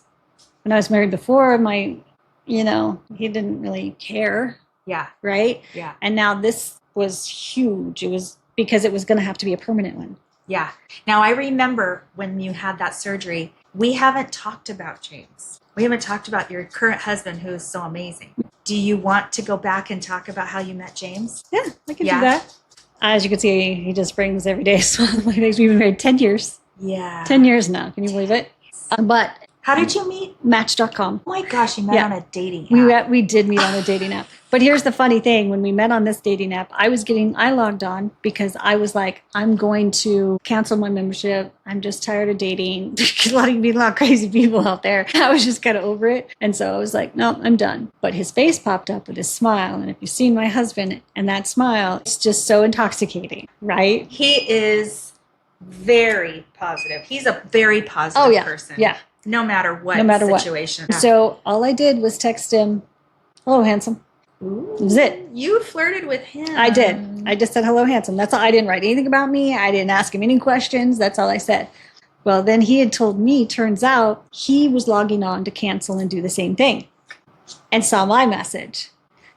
S1: when I was married before, he didn't really care.
S2: Yeah.
S1: Right.
S2: Yeah.
S1: And now this was huge. It was because it was going to have to be a permanent one.
S2: Yeah. Now I remember when you had that surgery, we haven't talked about James. We haven't talked about your current husband who is so amazing. Do you want to go back and talk about how you met James?
S1: Yeah, I can do that. As you can see, he just brings every day. So we've been married 10 years.
S2: Yeah.
S1: 10 years now. Can you believe it? But
S2: how did you meet?
S1: Match.com.
S2: Oh my gosh, you met on a dating app.
S1: We did meet on a dating app. But here's the funny thing. When we met on this dating app, I logged on because I was like, I'm going to cancel my membership. I'm just tired of dating. There's a lot of crazy people out there. I was just kind of over it. And so I was like, no, I'm done. But his face popped up with his smile. And if you've seen my husband and that smile, it's just so intoxicating, right?
S2: He is very positive. He's a very positive person.
S1: Yeah.
S2: No matter what situation.
S1: Yeah. So all I did was text him, hello, handsome.
S2: Ooh.
S1: That was it.
S2: You flirted with him.
S1: I did. I just said, hello, handsome. That's all. I didn't write anything about me. I didn't ask him any questions. That's all I said. Well, then he had told me, turns out he was logging on to cancel and do the same thing and saw my message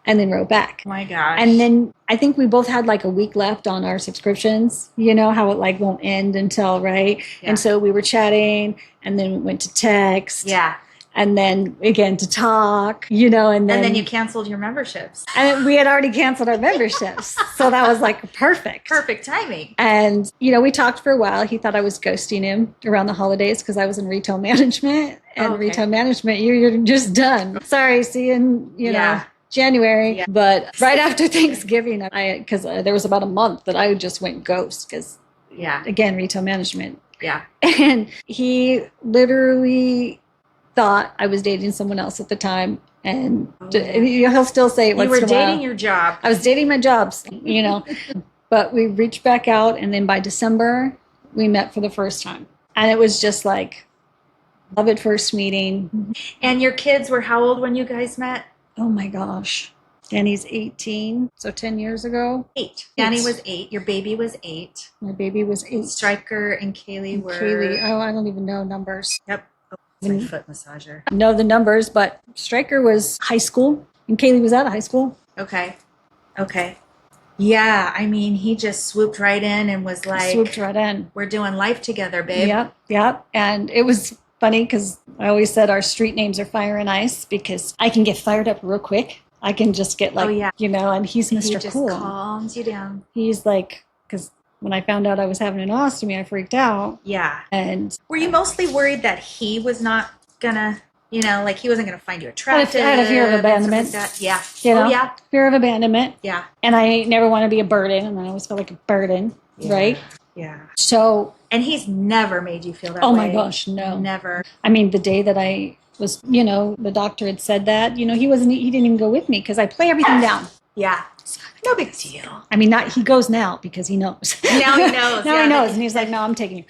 S1: and then wrote back.
S2: Oh my gosh.
S1: And then I think we both had like a week left on our subscriptions, you know, how it like won't end until, right?
S2: Yeah.
S1: And so we were chatting and then we went to text.
S2: Yeah.
S1: And then again to talk, you know, and then
S2: you canceled your memberships.
S1: and we had already canceled our memberships. So that was like perfect.
S2: Perfect timing.
S1: And, you know, we talked for a while. He thought I was ghosting him around the holidays because I was in retail management. And
S2: Okay.
S1: retail management, you're just done. Sorry, see you in, you know,
S2: Yeah.
S1: January.
S2: Yeah.
S1: But right after Thanksgiving, because there was about a month that I just went ghost because,
S2: Yeah.
S1: again, retail management.
S2: Yeah.
S1: And he literally thought I was dating someone else at the time. And he'll still say it
S2: You
S1: once
S2: were
S1: in a while.
S2: dating your job.
S1: I was dating my jobs, you know. But we reached back out, and then by December, we met for the first time. And it was just like, love at first meeting.
S2: And your kids were how old when you guys met?
S1: Oh my gosh. Danny's 18, so 10 years ago.
S2: 8. Danny was 8. Your baby was 8.
S1: My baby was 8.
S2: Stryker and Kaylee were.
S1: Kaylee, oh, I don't even know numbers.
S2: Yep. Oh, it's my foot massager.
S1: I know the numbers, but Stryker was high school, and Kaylee was out of high school.
S2: Okay. Okay. Yeah. I mean, he just swooped right in and was like,
S1: Swooped right in.
S2: we're doing life together, babe.
S1: Yep. And it was funny because I always said our street names are Fire and Ice because I can get fired up real quick. I can just get like,
S2: Oh, yeah.
S1: you know, and he's
S2: He
S1: Mr.
S2: just
S1: Cool.
S2: calms you down.
S1: He's like, because when I found out I was having an ileostomy, I freaked out.
S2: Yeah.
S1: And
S2: Were you mostly worried that he was not gonna, you know, like he wasn't gonna find you
S1: I
S2: attractive?
S1: had a fear of
S2: and stuff like
S1: abandonment.
S2: that? Yeah.
S1: You know,
S2: Oh, yeah.
S1: fear of abandonment.
S2: Yeah.
S1: And I never want to be a burden. And I always felt like a burden, right?
S2: Yeah.
S1: So,
S2: And he's never made you feel that
S1: oh
S2: way.
S1: my gosh, no.
S2: Never.
S1: I mean, the day that I was, you know, the doctor had said that, you know, he didn't even go with me because I play everything down.
S2: Yeah. No big deal.
S1: I mean, he goes now because he knows.
S2: Now he knows.
S1: Now
S2: Yeah.
S1: he knows. And he's like, no, I'm taking you.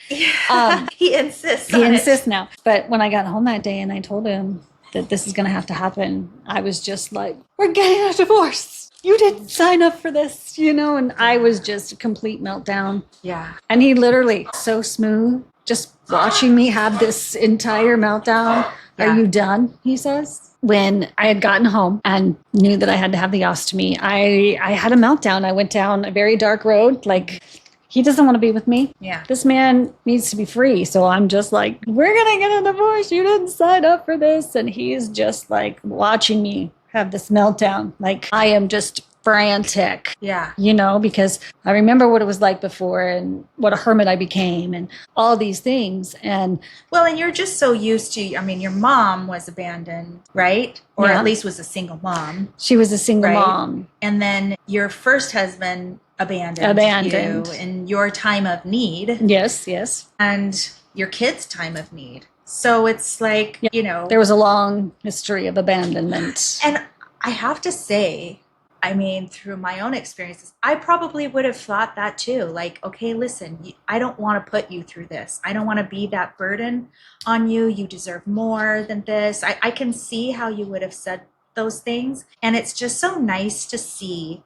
S2: He insists.
S1: He
S2: on it.
S1: insists now. But when I got home that day and I told him that this is going to have to happen, I was just like, we're getting a divorce. You didn't sign up for this, you know? And I was just a complete meltdown.
S2: Yeah.
S1: And he literally, so smooth, just watching me have this entire meltdown.
S2: Yeah.
S1: Are you done? He says. When I had gotten home and knew that I had to have the ostomy, I had a meltdown. I went down a very dark road. Like, he doesn't want to be with me.
S2: Yeah.
S1: This man needs to be free. So I'm just like, we're going to get a divorce. You didn't sign up for this. And he's just like watching me have this meltdown. Like, I am just frantic.
S2: Yeah.
S1: You know, because I remember what it was like before and what a hermit I became and all these things. And
S2: Well, and you're just so used to, I mean, your mom was abandoned, right? Or
S1: Yeah.
S2: at least was a single mom.
S1: she was a single
S2: Right.
S1: mom.
S2: And then your first husband abandoned
S1: Abandoned.
S2: you in your time of need
S1: Yes, yes.
S2: and your kids' time of need. So it's like,
S1: Yeah.
S2: you know.
S1: There was a long history of abandonment.
S2: And I have to say, I mean, through my own experiences, I probably would have thought that too. Like, okay, listen, I don't want to put you through this. I don't want to be that burden on you. You deserve more than this. I can see how you would have said those things. And it's just so nice to see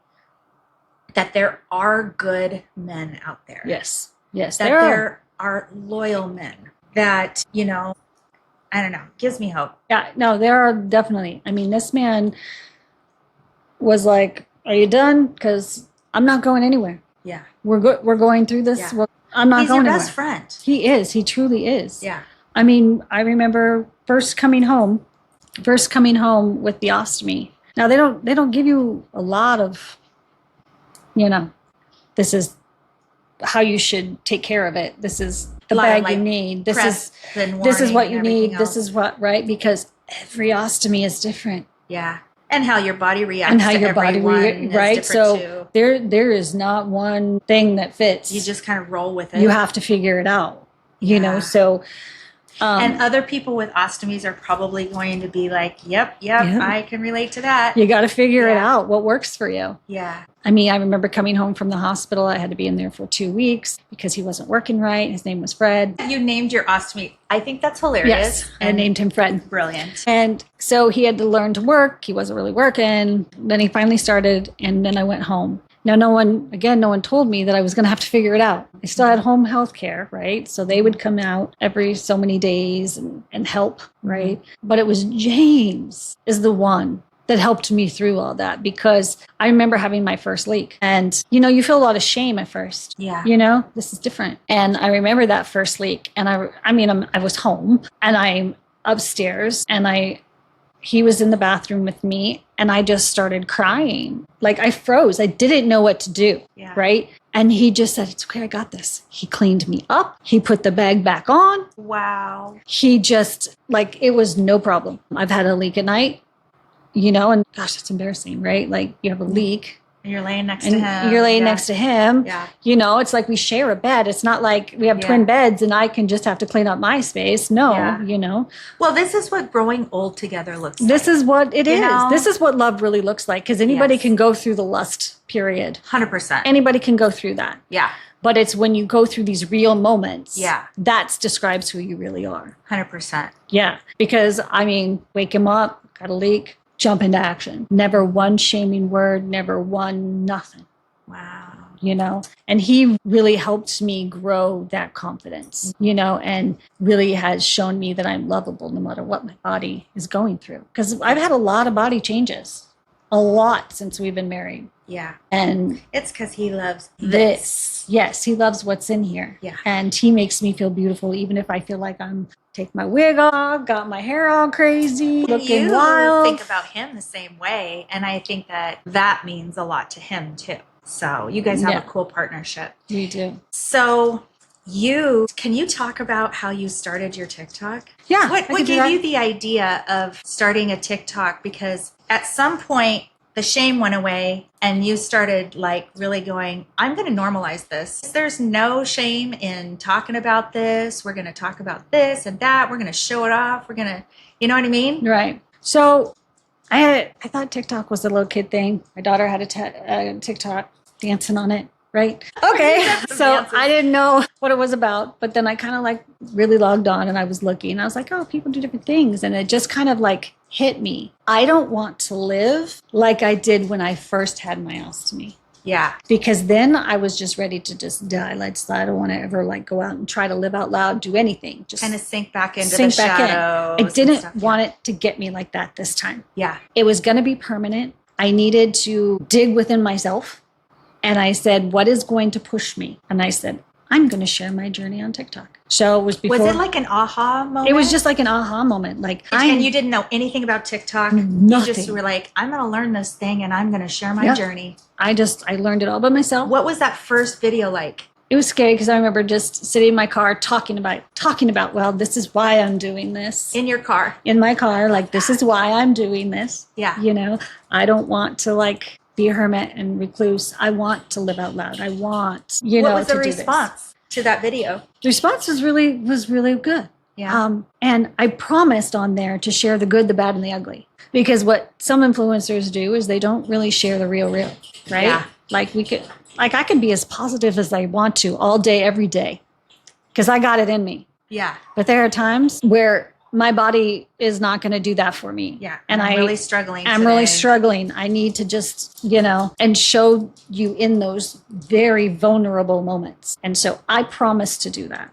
S2: that there are good men out there.
S1: Yes, yes.
S2: That there are loyal men that, you know, I don't know, gives me hope.
S1: Yeah, no, there are definitely. I mean, this man was like, "Are you done? Because I'm not going anywhere.
S2: Yeah.
S1: We're going through this.
S2: Yeah.
S1: I'm not
S2: He's
S1: going
S2: your
S1: anywhere."
S2: best friend.
S1: He is. He truly is.
S2: Yeah.
S1: I mean, I remember first coming home with the ostomy. Now they don't give you a lot of, you know, this is how you should take care of it. This is the
S2: Lot of,
S1: bag
S2: like,
S1: you need. This
S2: press
S1: is
S2: and
S1: this is
S2: warning
S1: what
S2: and
S1: you
S2: everything
S1: need. This
S2: else.
S1: is what, right? Because every ostomy is different.
S2: Yeah. And how your body reacts
S1: And how
S2: to
S1: your body
S2: everyone is
S1: right?
S2: different
S1: So
S2: too.
S1: there is not one thing that fits.
S2: You just kind of roll with it.
S1: You have to figure it out. You know,
S2: Yeah.
S1: so
S2: And other people with ostomies are probably going to be like, yep, I can relate to that.
S1: You got to figure it out, what works for you.
S2: Yeah.
S1: I mean, I remember coming home from the hospital. I had to be in there for 2 weeks because he wasn't working right. His name was Fred.
S2: You named your ostomy. I think that's hilarious.
S1: Yes, I named him Fred.
S2: Brilliant.
S1: And so he had to learn to work. He wasn't really working. Then he finally started, and then I went home. Now, no one told me that I was going to have to figure it out. I still had home health care, right? So they would come out every so many days and help, right? But it was James is the one that helped me through all that, because I remember having my first leak, and you feel a lot of shame at first.
S2: Yeah.
S1: This is different. And I remember that first leak, and I was home and I'm upstairs, and he was in the bathroom with me, and I just started crying. Like I froze. I didn't know what to do.
S2: Yeah.
S1: Right. And he just said, "It's okay. I got this." He cleaned me up. He put the bag back on.
S2: Wow.
S1: He just it was no problem. I've had a leak at night. And gosh, that's embarrassing, right? Like you have a leak.
S2: And you're laying next to him.
S1: You're laying next to him.
S2: Yeah.
S1: It's like we share a bed. It's not like we have twin beds and I can just have to clean up my space. No,
S2: Well, this is what growing old together looks like.
S1: This is what it is. This is what love really looks like, because anybody can go through the lust period.
S2: 100%.
S1: Anybody can go through that.
S2: Yeah.
S1: But it's when you go through these real moments.
S2: Yeah.
S1: That describes who you really are.
S2: 100%.
S1: Yeah. Because, wake him up, got a leak. Jump into action. Never one shaming word, never one nothing.
S2: Wow.
S1: And he really helped me grow that confidence, and really has shown me that I'm lovable no matter what my body is going through. Because I've had a lot of body changes, a lot since we've been married.
S2: Yeah.
S1: And
S2: it's because he loves
S1: this. Yes, he loves what's in here.
S2: Yeah.
S1: And he makes me feel beautiful, even if I feel like I'm take my wig off, got my hair all crazy, looking wild.
S2: You think about him the same way, and I think that means a lot to him too. So you guys have a cool partnership.
S1: We do.
S2: So can you talk about how you started your TikTok?
S1: Yeah.
S2: What gave you the idea of starting a TikTok? Because at some point the shame went away and you started really going, I'm going to normalize this. There's no shame in talking about this. We're going to talk about this and that. We're going to show it off. We're going to, you know what I mean?
S1: Right. So I thought TikTok was a little kid thing. My daughter had a TikTok, dancing on it. Right. Okay. So I didn't know what it was about, but then I kind of really logged on and I was looking. I was like, oh, people do different things. And it just kind of hit me. I don't want to live like I did when I first had my ostomy.
S2: Yeah.
S1: Because then I was just ready to just die. I don't want to ever go out and try to live out loud, do anything. Just
S2: kind of sink back into the shadows.
S1: I didn't want it to get me like that this time.
S2: Yeah.
S1: It was going to be permanent. I needed to dig within myself. And I said, what is going to push me? And I said, I'm going to share my journey on TikTok. So it was before.
S2: Was it like an aha moment?
S1: It was just like an aha moment.
S2: And you didn't know anything about TikTok?
S1: Nothing.
S2: You just were like, I'm going to learn this thing and I'm going to share my journey.
S1: I learned it all by myself.
S2: What was that first video like?
S1: It was scary because I remember just sitting in my car talking about, well, this is why I'm doing this.
S2: In your car?
S1: In my car. This is why I'm doing this.
S2: Yeah.
S1: I don't want to be a hermit and recluse. I want to live out loud. I want,
S2: what was the response to that video?
S1: The response was really good.
S2: Yeah.
S1: And I promised on there to share the good, the bad, and the ugly. Because what some influencers do is they don't really share the real, right?
S2: Yeah.
S1: I can be as positive as I want to all day, every day. Because I got it in me.
S2: Yeah.
S1: But there are times where my body is not going to do that for me.
S2: Yeah.
S1: And
S2: I'm really struggling.
S1: I'm really struggling. I need to just, and show you in those very vulnerable moments. And so I promise to do that.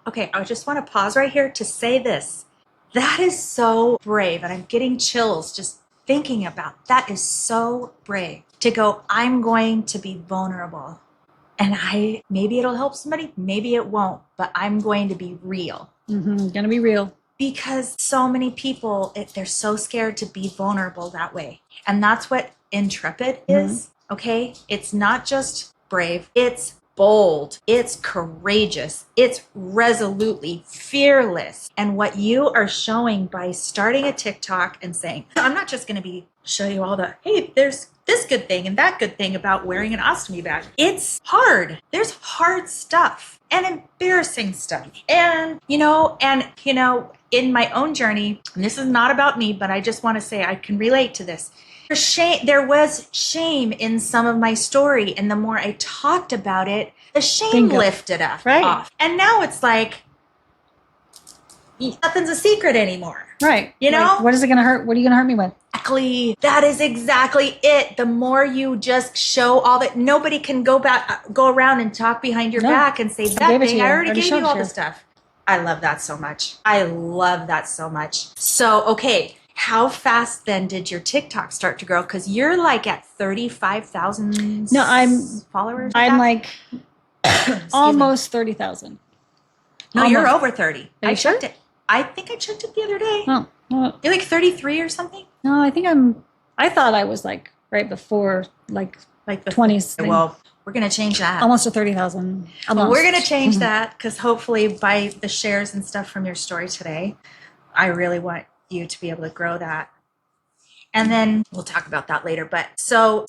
S2: Okay, I just want to pause right here to say this. That is so brave. And I'm getting chills just thinking about that. Is so brave to go, I'm going to be vulnerable. And maybe it'll help somebody, maybe it won't, but I'm going to be real.
S1: Going to be real.
S2: Because so many people, they're so scared to be vulnerable that way. And that's what Intrepid is, okay? It's not just brave. It's bold. It's courageous. It's resolutely fearless. And what you are showing by starting a TikTok and saying, I'm not just going to show you all hey, there's this good thing and that good thing about wearing an ostomy bag. It's hard. There's hard stuff. and embarrassing stuff. And, in my own journey, and this is not about me, but I just want to say I can relate to this. There was shame in some of my story. And the more I talked about it, the shame lifted up off. And now it's like, nothing's a secret anymore.
S1: Right.
S2: You know?
S1: Like, what is it going to hurt? What are you going to hurt me with?
S2: Exactly. That is exactly it. The more you just show all that, nobody can go around and talk behind your back and say that thing. I already gave you all the stuff. I love that so much. So, okay. How fast then did your TikTok start to grow? Because you're like at 35,000 followers.
S1: I'm like almost 30,000.
S2: No,
S1: almost.
S2: You're over 30.
S1: I
S2: checked it. I think I checked it the other day.
S1: Oh, well,
S2: you're like 33 or something?
S1: No, I thought I was like right before like the 20s.
S2: Well, we're going to change that.
S1: Almost to 30,000.
S2: Well, we're going to change that because hopefully by the shares and stuff from your story today, I really want you to be able to grow that. And then we'll talk about that later. But so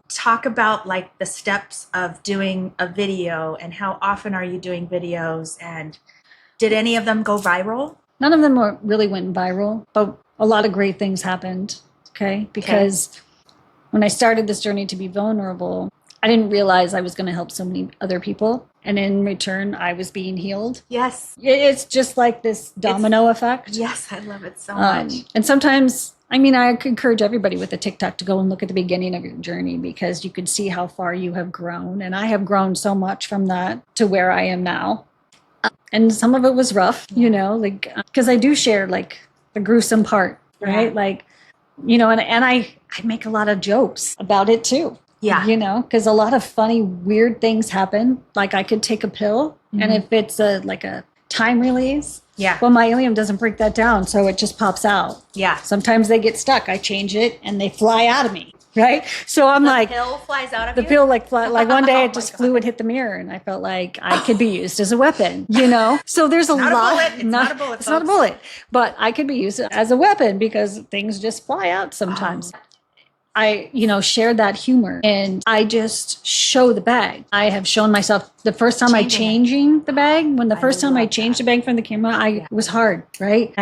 S2: talk about like the steps of doing a video and how often are you doing videos, and did any of them go viral?
S1: None of them really went viral, but a lot of great things happened. Okay. Because when I started this journey to be vulnerable, I didn't realize I was going to help so many other people. And in return, I was being healed.
S2: Yes.
S1: It's just like this domino effect.
S2: Yes, I love it so much.
S1: And sometimes, I encourage everybody with a TikTok to go and look at the beginning of your journey, because you could see how far you have grown. And I have grown so much from that to where I am now. And some of it was rough, because I do share like the gruesome part, right? Like, and I make a lot of jokes about it too.
S2: Yeah.
S1: Because a lot of funny, weird things happen. Like I could take a pill, and if it's like a time release, well, my ileum doesn't break that down, so it just pops out. Yeah. Sometimes they get stuck. I change it, and they fly out of me, right? So I'm
S2: the pill flies out of you?
S1: The pill like one day it just flew and hit the mirror, and I felt like I could be used as a weapon, So there's a lot.
S2: It's not a bullet.
S1: It's not a bullet, but I could be used as a weapon because things just fly out sometimes. I, shared that humor, and I just show the bag. I have shown myself the first time I changed the bag. When the first time I changed the bag from the camera, it was hard, right?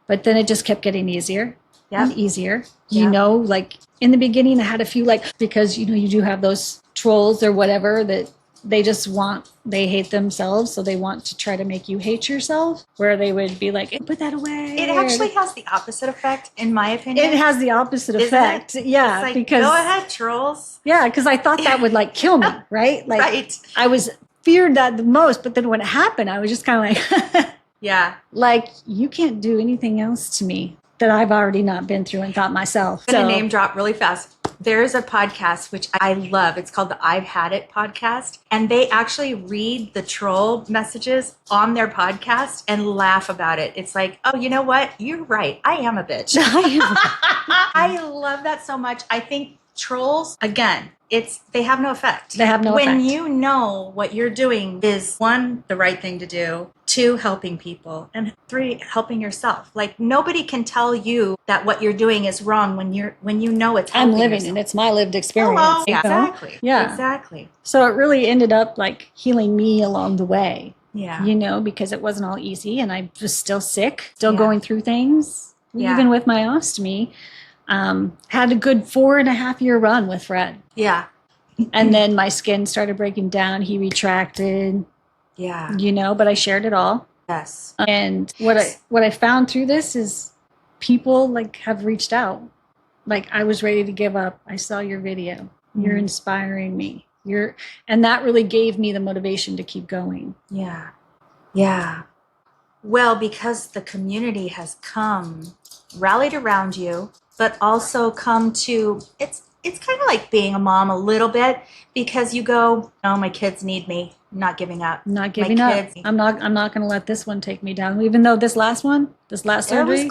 S1: But then it just kept getting easier and easier. Like in the beginning, I had a few because you do have those trolls or whatever that they hate themselves, so they want to try to make you hate yourself, where they would be like, put that away.
S2: It actually has the opposite effect, in my opinion.
S1: It has the opposite effect. Yeah.
S2: It's
S1: because
S2: go ahead, trolls.
S1: Yeah, because I thought that would kill me, right?
S2: Right.
S1: I was feared that the most, but then when it happened, I was just kind of like,
S2: yeah.
S1: Like, you can't do anything else to me that I've already not been through and thought myself.
S2: I'm going to name drop really fast. There is a podcast which I love. It's called the I've Had It podcast. And they actually read the troll messages on their podcast and laugh about it. It's like, oh, you know what? You're right. I am a bitch. I love that so much. I think trolls, again, they have no effect.
S1: They have no effect.
S2: When you know what you're doing is, 1, the right thing to do, 2, helping people, and 3, helping yourself. Like, nobody can tell you that what you're doing is wrong when you know it's helping
S1: I'm living
S2: yourself.
S1: and it's my lived experience.
S2: Hello. Exactly.
S1: Yeah.
S2: Exactly.
S1: So it really ended up healing me along the way.
S2: Yeah.
S1: Because it wasn't all easy, and I was still sick, still going through things, even with my ostomy. Had a good 4.5-year run with Fred.
S2: Yeah.
S1: And then my skin started breaking down. He retracted.
S2: Yeah.
S1: But I shared it all.
S2: Yes.
S1: And what I found through this is people have reached out. I was ready to give up. I saw your video. You're inspiring me. And that really gave me the motivation to keep going.
S2: Yeah. Yeah. Well, because the community has rallied around you, but also come to, it's kind of like being a mom a little bit, because you go, oh, my kids need me. I'm not giving up.
S1: Not giving up. I'm not going to let this one take me down. Even though this last surgery,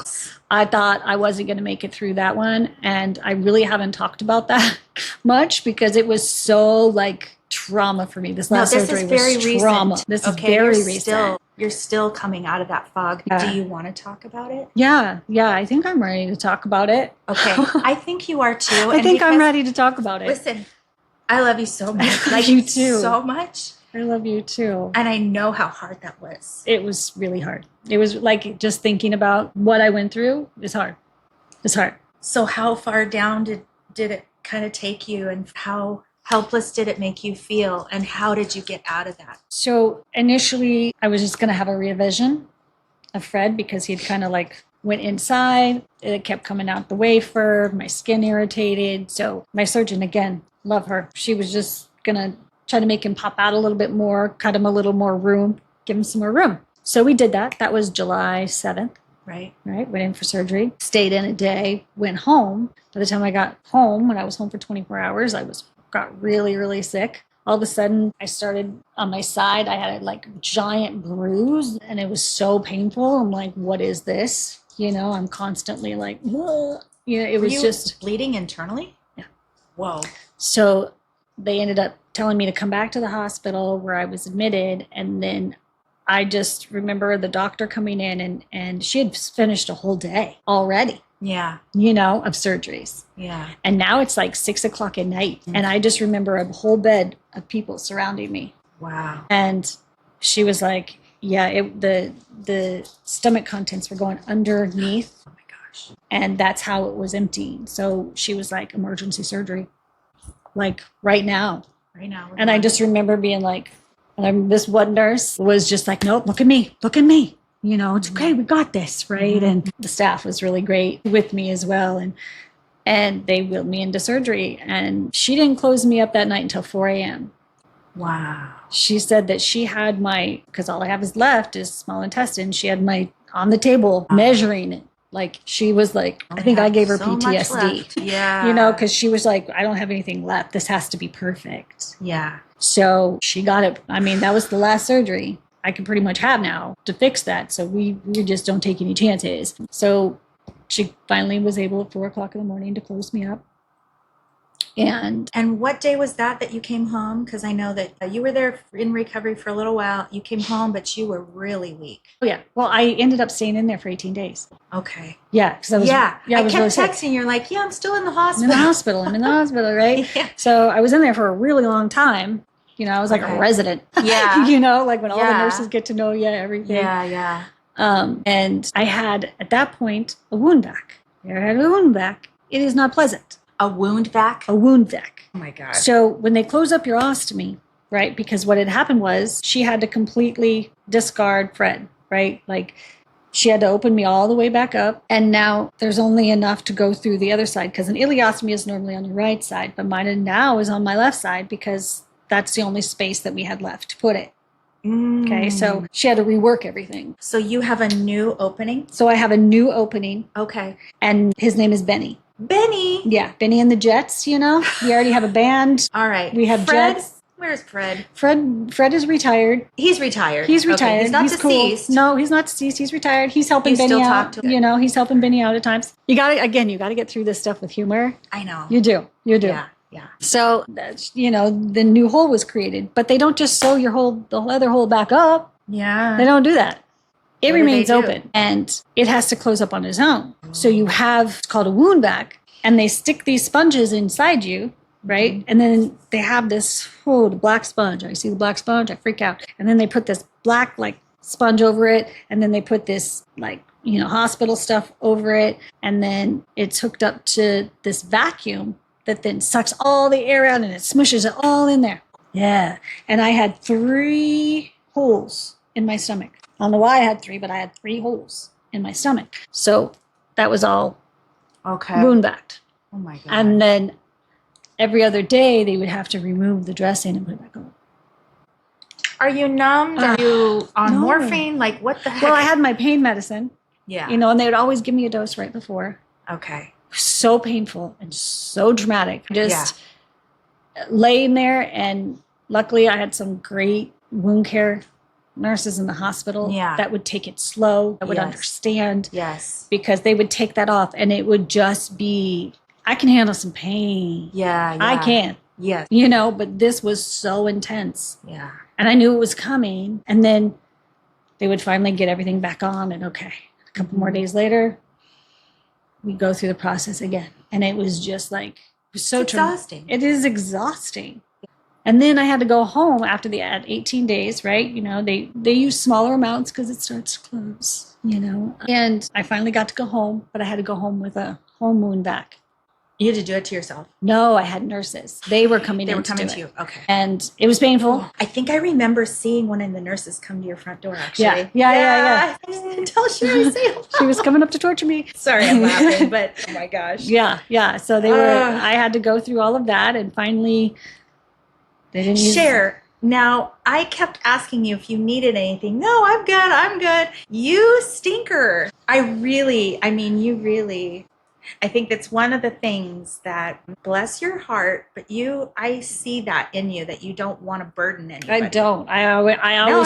S1: I thought I wasn't going to make it through that one. And I really haven't talked about that much because it was so trauma for me. This last surgery was trauma. This is very recent.
S2: You're still coming out of that fog. Do you want to talk about it?
S1: Yeah. I think I'm ready to talk about it.
S2: Okay. I think you are too.
S1: I'm ready to talk about it.
S2: Listen, I love you so much.
S1: You too.
S2: So much.
S1: I love you too.
S2: And I know how hard that was.
S1: It was really hard. It was like just thinking about what I went through is hard. It's hard.
S2: So how far down did it kind of take you, and how helpless did it make you feel, and how did you get out of that?
S1: So initially I was just going to have a revision of Fred because he'd kind of like went inside. It kept coming out the wafer, my skin irritated. So my surgeon, again, love her. She was just going to try to make him pop out a little bit more, cut him a little more room, give him some more room. So we did that. That was July 7th.
S2: Right.
S1: Went in for surgery, stayed in a day, went home. By the time I got home, when I was home for 24 hours, got really, really sick. All of a sudden, I started on my side. I had a like giant bruise and it was so painful. I'm like, what is this? I'm constantly like, whoa. It was just
S2: bleeding internally.
S1: Yeah.
S2: Whoa.
S1: So they ended up telling me to come back to the hospital where I was admitted. And then I just remember the doctor coming in and she had finished a whole day already.
S2: Yeah.
S1: Of surgeries.
S2: Yeah.
S1: And now it's like 6:00 at night. Mm-hmm. And I just remember a whole bed of people surrounding me.
S2: Wow.
S1: And she was like, yeah, the stomach contents were going underneath.
S2: Oh my gosh.
S1: And that's how it was emptying. So she was like, emergency surgery. Like right now.
S2: Right now.
S1: And I just remember being like, this one nurse was just like, nope, look at me. It's okay, we got this, right? Mm-hmm. And the staff was really great with me as well. And they wheeled me into surgery. And she didn't close me up that night until 4 a.m.
S2: Wow.
S1: She said that she had because all I have is left is small intestine. She had on the table measuring it. Like she was like, I think I gave her
S2: so
S1: PTSD.
S2: Yeah.
S1: Because she was like, I don't have anything left. This has to be perfect.
S2: Yeah.
S1: So she got it. I mean, that was the last surgery I can pretty much have now to fix that. So we just don't take any chances. So she finally was able at 4:00 in the morning to close me up. And
S2: what day was that you came home? Because I know that you were there in recovery for a little while. You came home, but you were really weak.
S1: Oh, yeah. Well, I ended up staying in there for 18 days.
S2: Okay.
S1: Yeah. Because I was,
S2: I
S1: was
S2: kept
S1: really
S2: texting.
S1: sick.
S2: You're like, yeah, I'm still in the hospital.
S1: I'm in the hospital, right?
S2: Yeah.
S1: So I was in there for a really long time. I was like a resident.
S2: Yeah.
S1: Like when all the nurses get to know you, everything.
S2: Yeah.
S1: And I had, at that point, a wound vac. I had a wound vac. It is not pleasant.
S2: A wound vac?
S1: A wound vac.
S2: Oh my God.
S1: So when they close up your ostomy, right, because what had happened was she had to completely discard Fred, right? Like she had to open me all the way back up. And now there's only enough to go through the other side because an ileostomy is normally on your right side, but mine now is on my left side because that's the only space that we had left to put it. Okay, so she had to rework everything.
S2: So you have a new opening?
S1: So I have a new opening.
S2: Okay.
S1: And his name is Benny.
S2: Benny?
S1: Yeah, Benny and the Jets, We already have a band.
S2: All right.
S1: We have
S2: Fred?
S1: Jets.
S2: Where's Fred?
S1: Fred is retired.
S2: He's retired.
S1: He's retired.
S2: Okay. He's not deceased.
S1: Cool. No, he's not deceased. He's retired. He's helping
S2: You
S1: Benny
S2: still
S1: out.
S2: talk to him?
S1: He's helping Benny out at times. You got to get through this stuff with humor.
S2: I know.
S1: You do.
S2: Yeah.
S1: So, the new hole was created, but they don't just sew the other hole back up.
S2: Yeah.
S1: They don't do that. It
S2: What do
S1: remains
S2: they do?
S1: open and it has to close up on its own. So you have, it's called a wound vac, and they stick these sponges inside you, right? Mm-hmm. And then they have this, the black sponge. I see the black sponge, I freak out. And then they put this black, sponge over it. And then they put this, hospital stuff over it. And then it's hooked up to this vacuum that then sucks all the air out and it smushes it all in there. Yeah. And I had 3 holes in my stomach. I don't know why I had 3, but I had 3 holes in my stomach. So that was all wound backed.
S2: Oh my God.
S1: And then every other day they would have to remove the dressing and put it back on.
S2: Are you numbed? Are you on
S1: no.
S2: morphine? What the heck?
S1: Well, I had my pain medicine.
S2: Yeah.
S1: And they would always give me a dose right before.
S2: Okay.
S1: So painful and so dramatic. Just laying there, and luckily I had some great wound care nurses in the hospital that would take it slow, that would understand.
S2: Yes.
S1: Because they would take that off and it would just be, I can handle some pain.
S2: Yeah.
S1: I can.
S2: Yes.
S1: But this was so intense.
S2: Yeah.
S1: And I knew it was coming. And then they would finally get everything back on, and a couple more days later, we go through the process again. And it was just so
S2: it's exhausting.
S1: It is exhausting. And then I had to go home after at 18 days, right? You know, they use smaller amounts because it starts to close, you know. And I finally got to go home, but I had to go home with a whole wound vac.
S2: You had to do it to yourself?
S1: No, I had nurses. They were coming in to do
S2: you. Okay.
S1: And it was painful.
S2: Oh, I think I remember seeing one of the nurses come to your front door, actually.
S1: Yeah.
S2: I didn't tell Sher.
S1: She was coming up to torture me.
S2: Sorry, I'm laughing, but oh my gosh.
S1: Yeah. So they were, I had to go through all of that, and finally they didn't use
S2: Sher, now I kept asking you if you needed anything. No, I'm good. You stinker. I think that's one of the things that, bless your heart, but I see that in you, that you don't want to burden anybody.
S1: I don't. I always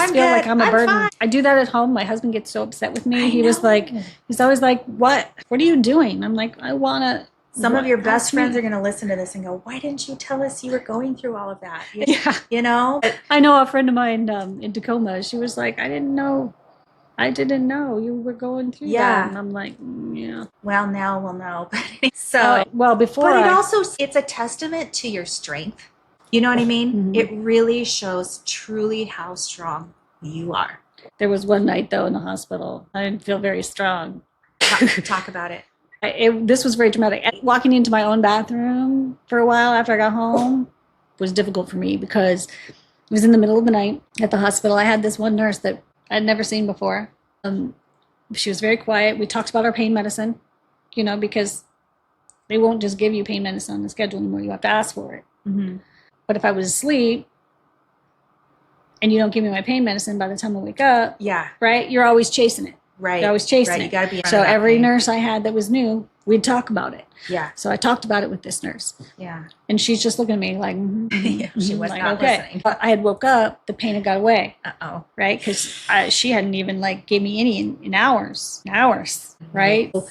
S1: feel like I'm a burden. Fine. I do that at home. My husband gets so upset with me. He's always like, what are you doing? I'm like, I want to.
S2: Some of your best friends are going to listen to this and go, why didn't you tell us you were going through all of that? You know?
S1: I know a friend of mine in Tacoma, she was like, I didn't know you were going through that. And I'm like, yeah.
S2: Well, now we'll know. It's a testament to your strength. You know what I mean? Mm-hmm. It really shows truly how strong you are.
S1: There was one night, though, in the hospital. I didn't feel very strong.
S2: Talk about it.
S1: This was very dramatic. Walking into my own bathroom for a while after I got home was difficult for me because it was in the middle of the night at the hospital. I had this one nurse that I'd never seen before. She was very quiet. We talked about our pain medicine, you know, because they won't just give you pain medicine on the schedule anymore. You have to ask for it. Mm-hmm. But if I was asleep and you don't give me my pain medicine by the time I wake up, right, you're always chasing it.
S2: Right.
S1: You're always chasing it.
S2: You got to be.
S1: So every nurse I had that was new, we'd talk about it.
S2: Yeah.
S1: So I talked about it with this nurse.
S2: Yeah.
S1: And she's just looking at me like,
S2: she was like, not listening.
S1: But I had woke up, the pain had got away.
S2: Uh-oh.
S1: Right? Because she hadn't even gave me any in hours, right? So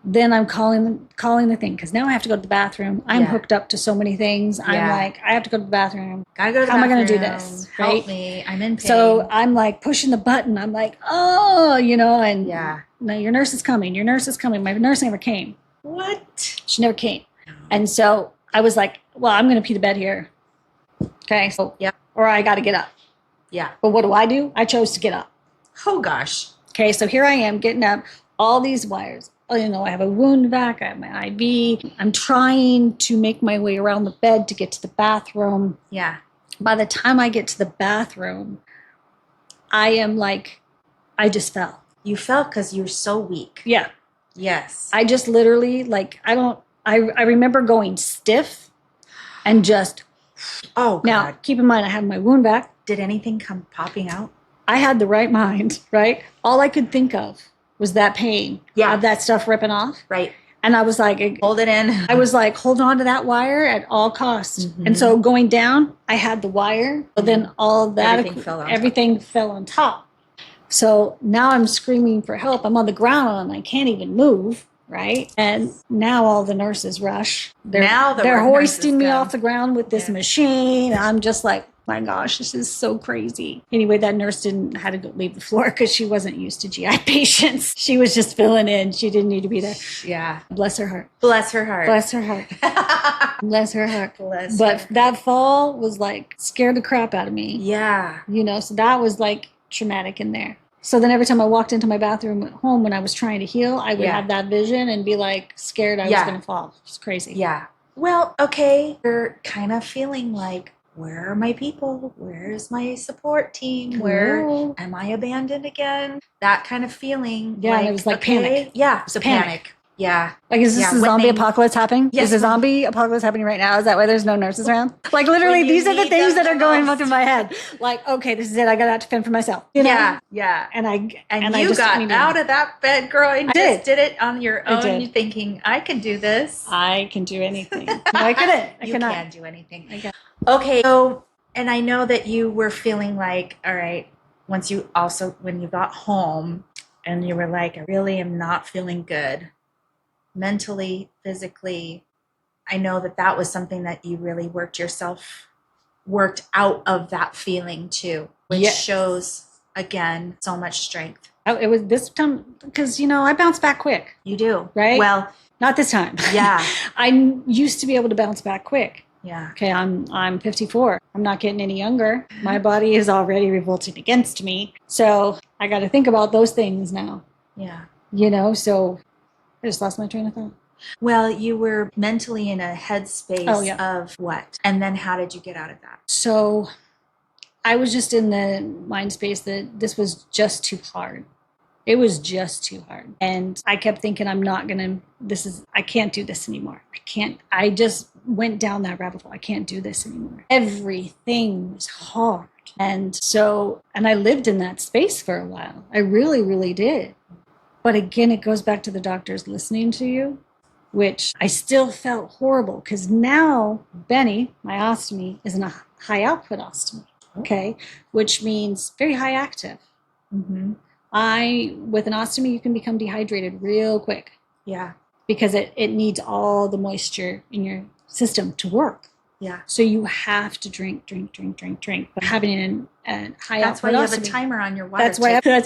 S1: then I'm calling the thing because now I have to go to the bathroom. I'm hooked up to so many things. I'm like, I have to go to the bathroom.
S2: Gotta go to the
S1: bathroom. How am I going to do this?
S2: Help
S1: right?
S2: me. I'm in pain.
S1: So I'm like pushing the button. I'm like, oh, you know, and no, your nurse is coming. My nurse never came.
S2: What?
S1: She never came. And so I was like, well, I'm going to pee the bed here. Okay. So, or I got to get up.
S2: Yeah.
S1: But what do? I chose to get up.
S2: Oh, gosh.
S1: Okay. So here I am getting up, all these wires. You know, I have a wound vac, I have my IV. I'm trying to make my way around the bed to get to the bathroom.
S2: Yeah.
S1: By the time I get to the bathroom, I am like, I just fell.
S2: You fell because you're so weak.
S1: Yeah.
S2: Yes.
S1: I just literally, I remember going stiff and just.
S2: Oh, God.
S1: Now, keep in mind, I have my wound vac.
S2: Did anything come popping out?
S1: I had the right mind, right? All I could think of was that pain of that stuff ripping off.
S2: Right.
S1: And I was like,
S2: hold it in.
S1: I was like, hold on to that wire at all costs. Mm-hmm. And so going down, I had the wire, but then all that, everything fell on top. So now I'm screaming for help. I'm on the ground and I can't even move. Right. And now all the nurses rush. They're hoisting me off the ground with this machine. I'm just like, my gosh, this is so crazy. Anyway, that nurse had to go leave the floor because she wasn't used to GI patients. She was just filling in. She didn't need to be there.
S2: Yeah.
S1: Bless her heart.
S2: Bless her heart.
S1: Bless her heart. Bless her heart. But that fall was scared the crap out of me.
S2: Yeah.
S1: You know, so that was traumatic in there. So then every time I walked into my bathroom at home when I was trying to heal, I would have that vision and be scared I was going to fall. It's crazy.
S2: Yeah. Well, okay. You're kind of feeling like, where are my people? Where's my support team? Where am I abandoned again? That kind of feeling.
S1: Yeah, and it was panic.
S2: Yeah, it was a panic. Yeah.
S1: Is this a zombie apocalypse happening? Yes. Is a zombie apocalypse happening right now? Is that why there's no nurses around? Literally, these are the things that are going through my head. Okay, this is it. I got to have to fend for myself. You know?
S2: Yeah.
S1: And
S2: you
S1: just
S2: got out of that bed, girl, and
S1: just
S2: did it on your own, thinking, I can do this.
S1: I can do anything. No, I couldn't.
S2: You can't do anything. Okay, so, and I know that you were feeling all right, when you got home and you were I really am not feeling good. Mentally, physically, I know that was something that you really worked out of that feeling too, which shows, again, so much strength.
S1: It was this time, because, I bounce back quick.
S2: You do.
S1: Right?
S2: Well,
S1: not this time.
S2: Yeah.
S1: I used to be able to bounce back quick.
S2: Yeah.
S1: Okay, I'm 54. I'm not getting any younger. My body is already revolting against me. So I got to think about those things now.
S2: Yeah.
S1: So I just lost my train of thought.
S2: Well, you were mentally in a headspace of what? And then how did you get out of that?
S1: So I was just in the mind space that this was just too hard. It was just too hard. And I kept thinking, I can't do this anymore. I just went down that rabbit hole. I can't do this anymore. Everything was hard. And I lived in that space for a while. I really, really did. But again, it goes back to the doctors listening to you, which I still felt horrible because now Benny, my ostomy, is in a high output ostomy. Okay. Which means very high active.
S2: Mm-hmm.
S1: With an ostomy, you can become dehydrated real quick.
S2: Yeah.
S1: Because it needs all the moisture in your system to work.
S2: Yeah.
S1: So you have to drink. But having a high
S2: That's why
S1: output
S2: you have a
S1: ostomy,
S2: timer on your water.
S1: That's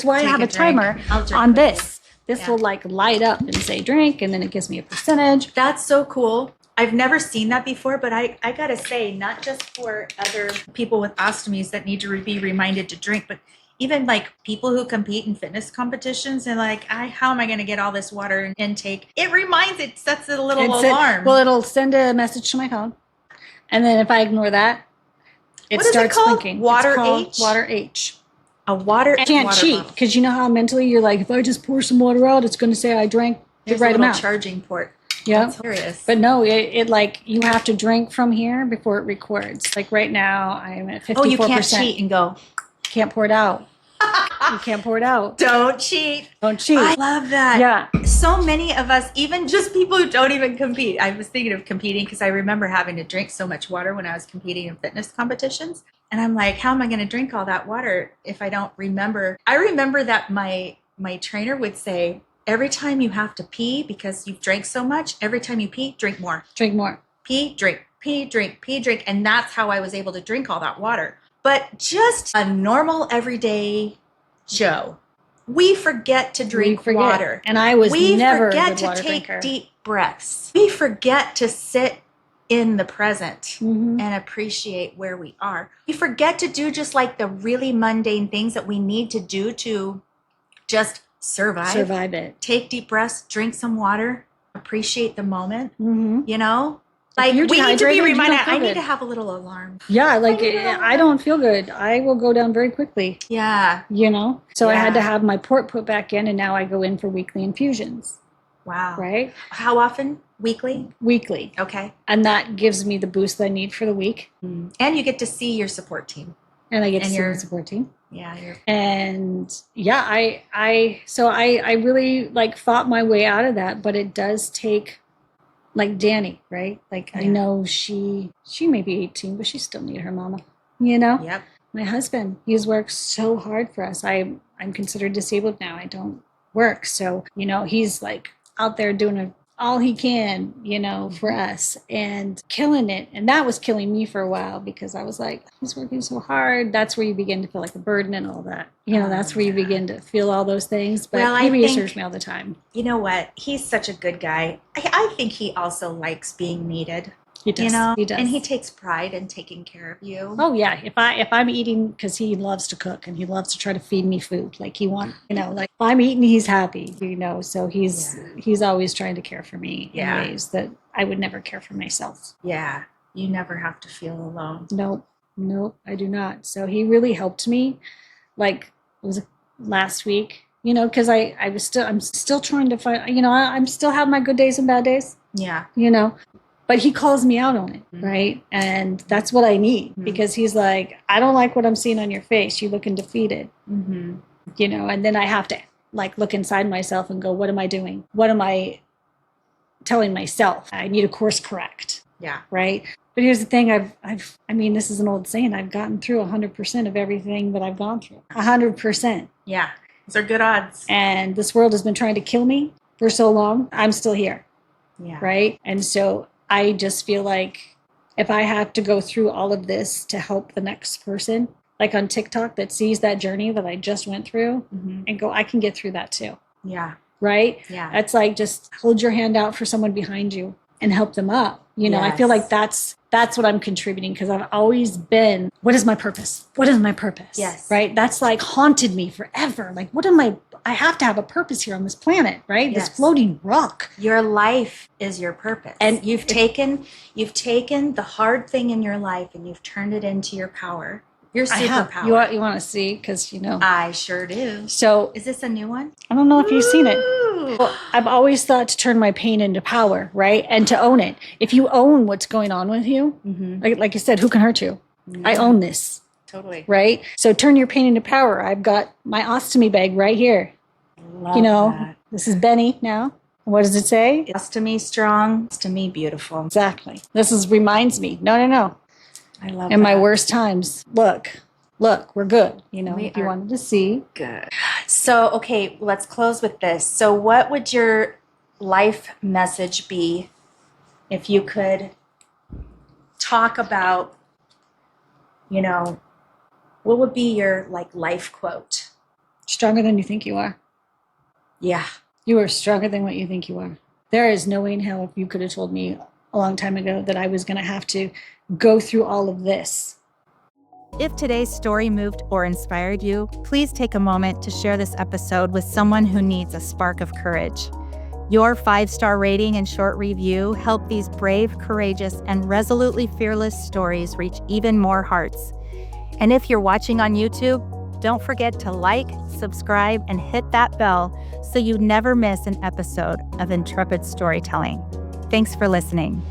S1: why I have a timer on this. This will
S2: Yeah.
S1: light up and say drink, and then it gives me a percentage.
S2: That's so cool. I've never seen that before, but I gotta say, not just for other people with ostomies that need to be reminded to drink, but even like people who compete in fitness competitions and like, how am I going to get all this water intake? It sets a little alarm.
S1: It'll send a message to my phone. And then if I ignore that, it
S2: What is
S1: starts
S2: it called?
S1: blinking.
S2: Water
S1: It's called
S2: H?
S1: Water H.
S2: A water.
S1: I can't cheat because you know how mentally you're like, if I just pour some water out, it's going to say I drank the right amount.
S2: Charging port.
S1: Yeah.
S2: That's hilarious.
S1: But no, it you have to drink from here before it records. Like right now, I'm at 54%.
S2: Oh, you can't cheat and go.
S1: Can't pour it out. You can't pour it out.
S2: Don't cheat.
S1: Don't cheat.
S2: I love that.
S1: Yeah.
S2: So many of us, even just people who don't even compete. I was thinking of competing because I remember having to drink so much water when I was competing in fitness competitions. And I'm like, how am I going to drink all that water if I don't remember? I remember that my trainer would say, every time you have to pee because you've drank so much, every time you pee, drink more.
S1: Drink more.
S2: Pee, drink, pee, drink, pee, drink. And that's how I was able to drink all that water. But just a normal everyday Joe, we forget to drink water.
S1: And I was never a
S2: forget
S1: good
S2: to
S1: water
S2: take
S1: drinker.
S2: deep breaths. We forget to sit in the present
S1: Mhm.
S2: and appreciate where we are. We forget to do just like the really mundane things that we need to do to just survive
S1: it.
S2: Take deep breaths, drink some water, appreciate the moment.
S1: Mm-hmm.
S2: You know,
S1: If
S2: like
S1: you're
S2: we need to
S1: dehydrated,
S2: be
S1: you
S2: reminded.
S1: don't feel
S2: I need
S1: good.
S2: to have a little alarm.
S1: Yeah, like I don't feel good. I will go down very quickly.
S2: Yeah.
S1: So I had to
S2: Yeah.
S1: have my port put back in, and now I go in for weekly infusions.
S2: Wow.
S1: Right?
S2: How often? Weekly?
S1: Weekly.
S2: Okay.
S1: And that gives me the boost I need for the week.
S2: And you get to see your support team.
S1: And I get to
S2: And
S1: see
S2: your-
S1: the support team.
S2: Yeah.
S1: And yeah, I really like fought my way out of that, but it does take like Danny, right? Like I
S2: Yeah.
S1: know she may be 18, but she still need her mama, you know?
S2: Yep.
S1: My husband, he's worked so hard for us. I'm considered disabled now. I don't work. So, he's like out there doing all he can, for us and killing it. And that was killing me for a while because I was like, he's working so hard. That's where you begin to feel like a burden and all that. That's where you begin to feel all those things. But
S2: Well,
S1: he
S2: I
S1: reassures
S2: think-
S1: me all the time.
S2: You know what? He's such a good guy. I think he also likes being needed.
S1: He does. He does.
S2: And he takes pride in taking care of you.
S1: Oh yeah, if I'm eating, because he loves to cook and he loves to try to feed me food. Like like if I'm eating, he's happy. So he's always trying to care for me in
S2: Yeah.
S1: ways that I would never care for myself.
S2: Yeah. You never have to feel alone.
S1: Nope, I do not. So he really helped me. Like it was last week, because I'm still trying to find. I'm still have my good days and bad days.
S2: Yeah.
S1: But he calls me out on it,
S2: Mhm.
S1: right? And that's what I need
S2: Mhm.
S1: because he's like, I don't like what I'm seeing on your face. You looking defeated,
S2: Mm-hmm.
S1: and then I have to like look inside myself and go, what am I doing? What am I telling myself? I need to course correct,
S2: Yeah.
S1: right? But here's the thing. This is an old saying. I've gotten through 100% of everything that I've gone through. 100%.
S2: Yeah. Those are good odds.
S1: And this world has been trying to kill me for so long. I'm still here,
S2: Yeah.
S1: right? And so I just feel like if I have to go through all of this to help the next person, like on TikTok, that sees that journey that I just went through
S2: Mm-hmm.
S1: and go, I can get through that too,
S2: Yeah.
S1: right?
S2: Yeah.
S1: That's like just hold your hand out for someone behind you and help them up. I feel
S2: Yes.
S1: like that's That's what I'm contributing, because I've always been, what is my purpose? What is my purpose?
S2: Yes.
S1: Right? That's like haunted me forever. Like, I have to have a purpose here on this planet, right?
S2: Yes.
S1: This floating rock.
S2: Your life is your purpose. And you've taken the hard thing in your life and you've turned it into your power. Your superpower.
S1: You want to see? Because,
S2: I sure do.
S1: So
S2: Is this a new one?
S1: I don't know if you've seen it.
S2: Ooh.
S1: Well, I've always thought to turn my pain into power, right? And to own it. If you own what's going on with you, like you said, who can hurt you? I own this,
S2: Totally.
S1: right? So turn your pain into power. I've got my ostomy bag right here.
S2: Love that.
S1: This is Benny now. What does it say?
S2: Ostomy strong, ostomy beautiful.
S1: Exactly. Reminds me. No.
S2: I love
S1: In my
S2: that.
S1: worst times, look, we're good.
S2: We
S1: if you
S2: are
S1: wanted to see.
S2: good. So, okay, let's close with this. So, what would your life message be if you could talk about, what would be your life quote?
S1: Stronger than you think you are.
S2: Yeah.
S1: You are stronger than what you think you are. There is no way in hell if you could have told me a long time ago that I was going to have to go through all of this.
S3: If today's story moved or inspired you, please take a moment to share this episode with someone who needs a spark of courage. Your 5-star rating and short review help these brave, courageous, and resolutely fearless stories reach even more hearts. And if you're watching on YouTube, don't forget to like, subscribe, and hit that bell so you never miss an episode of Intrepid Storytelling. Thanks for listening.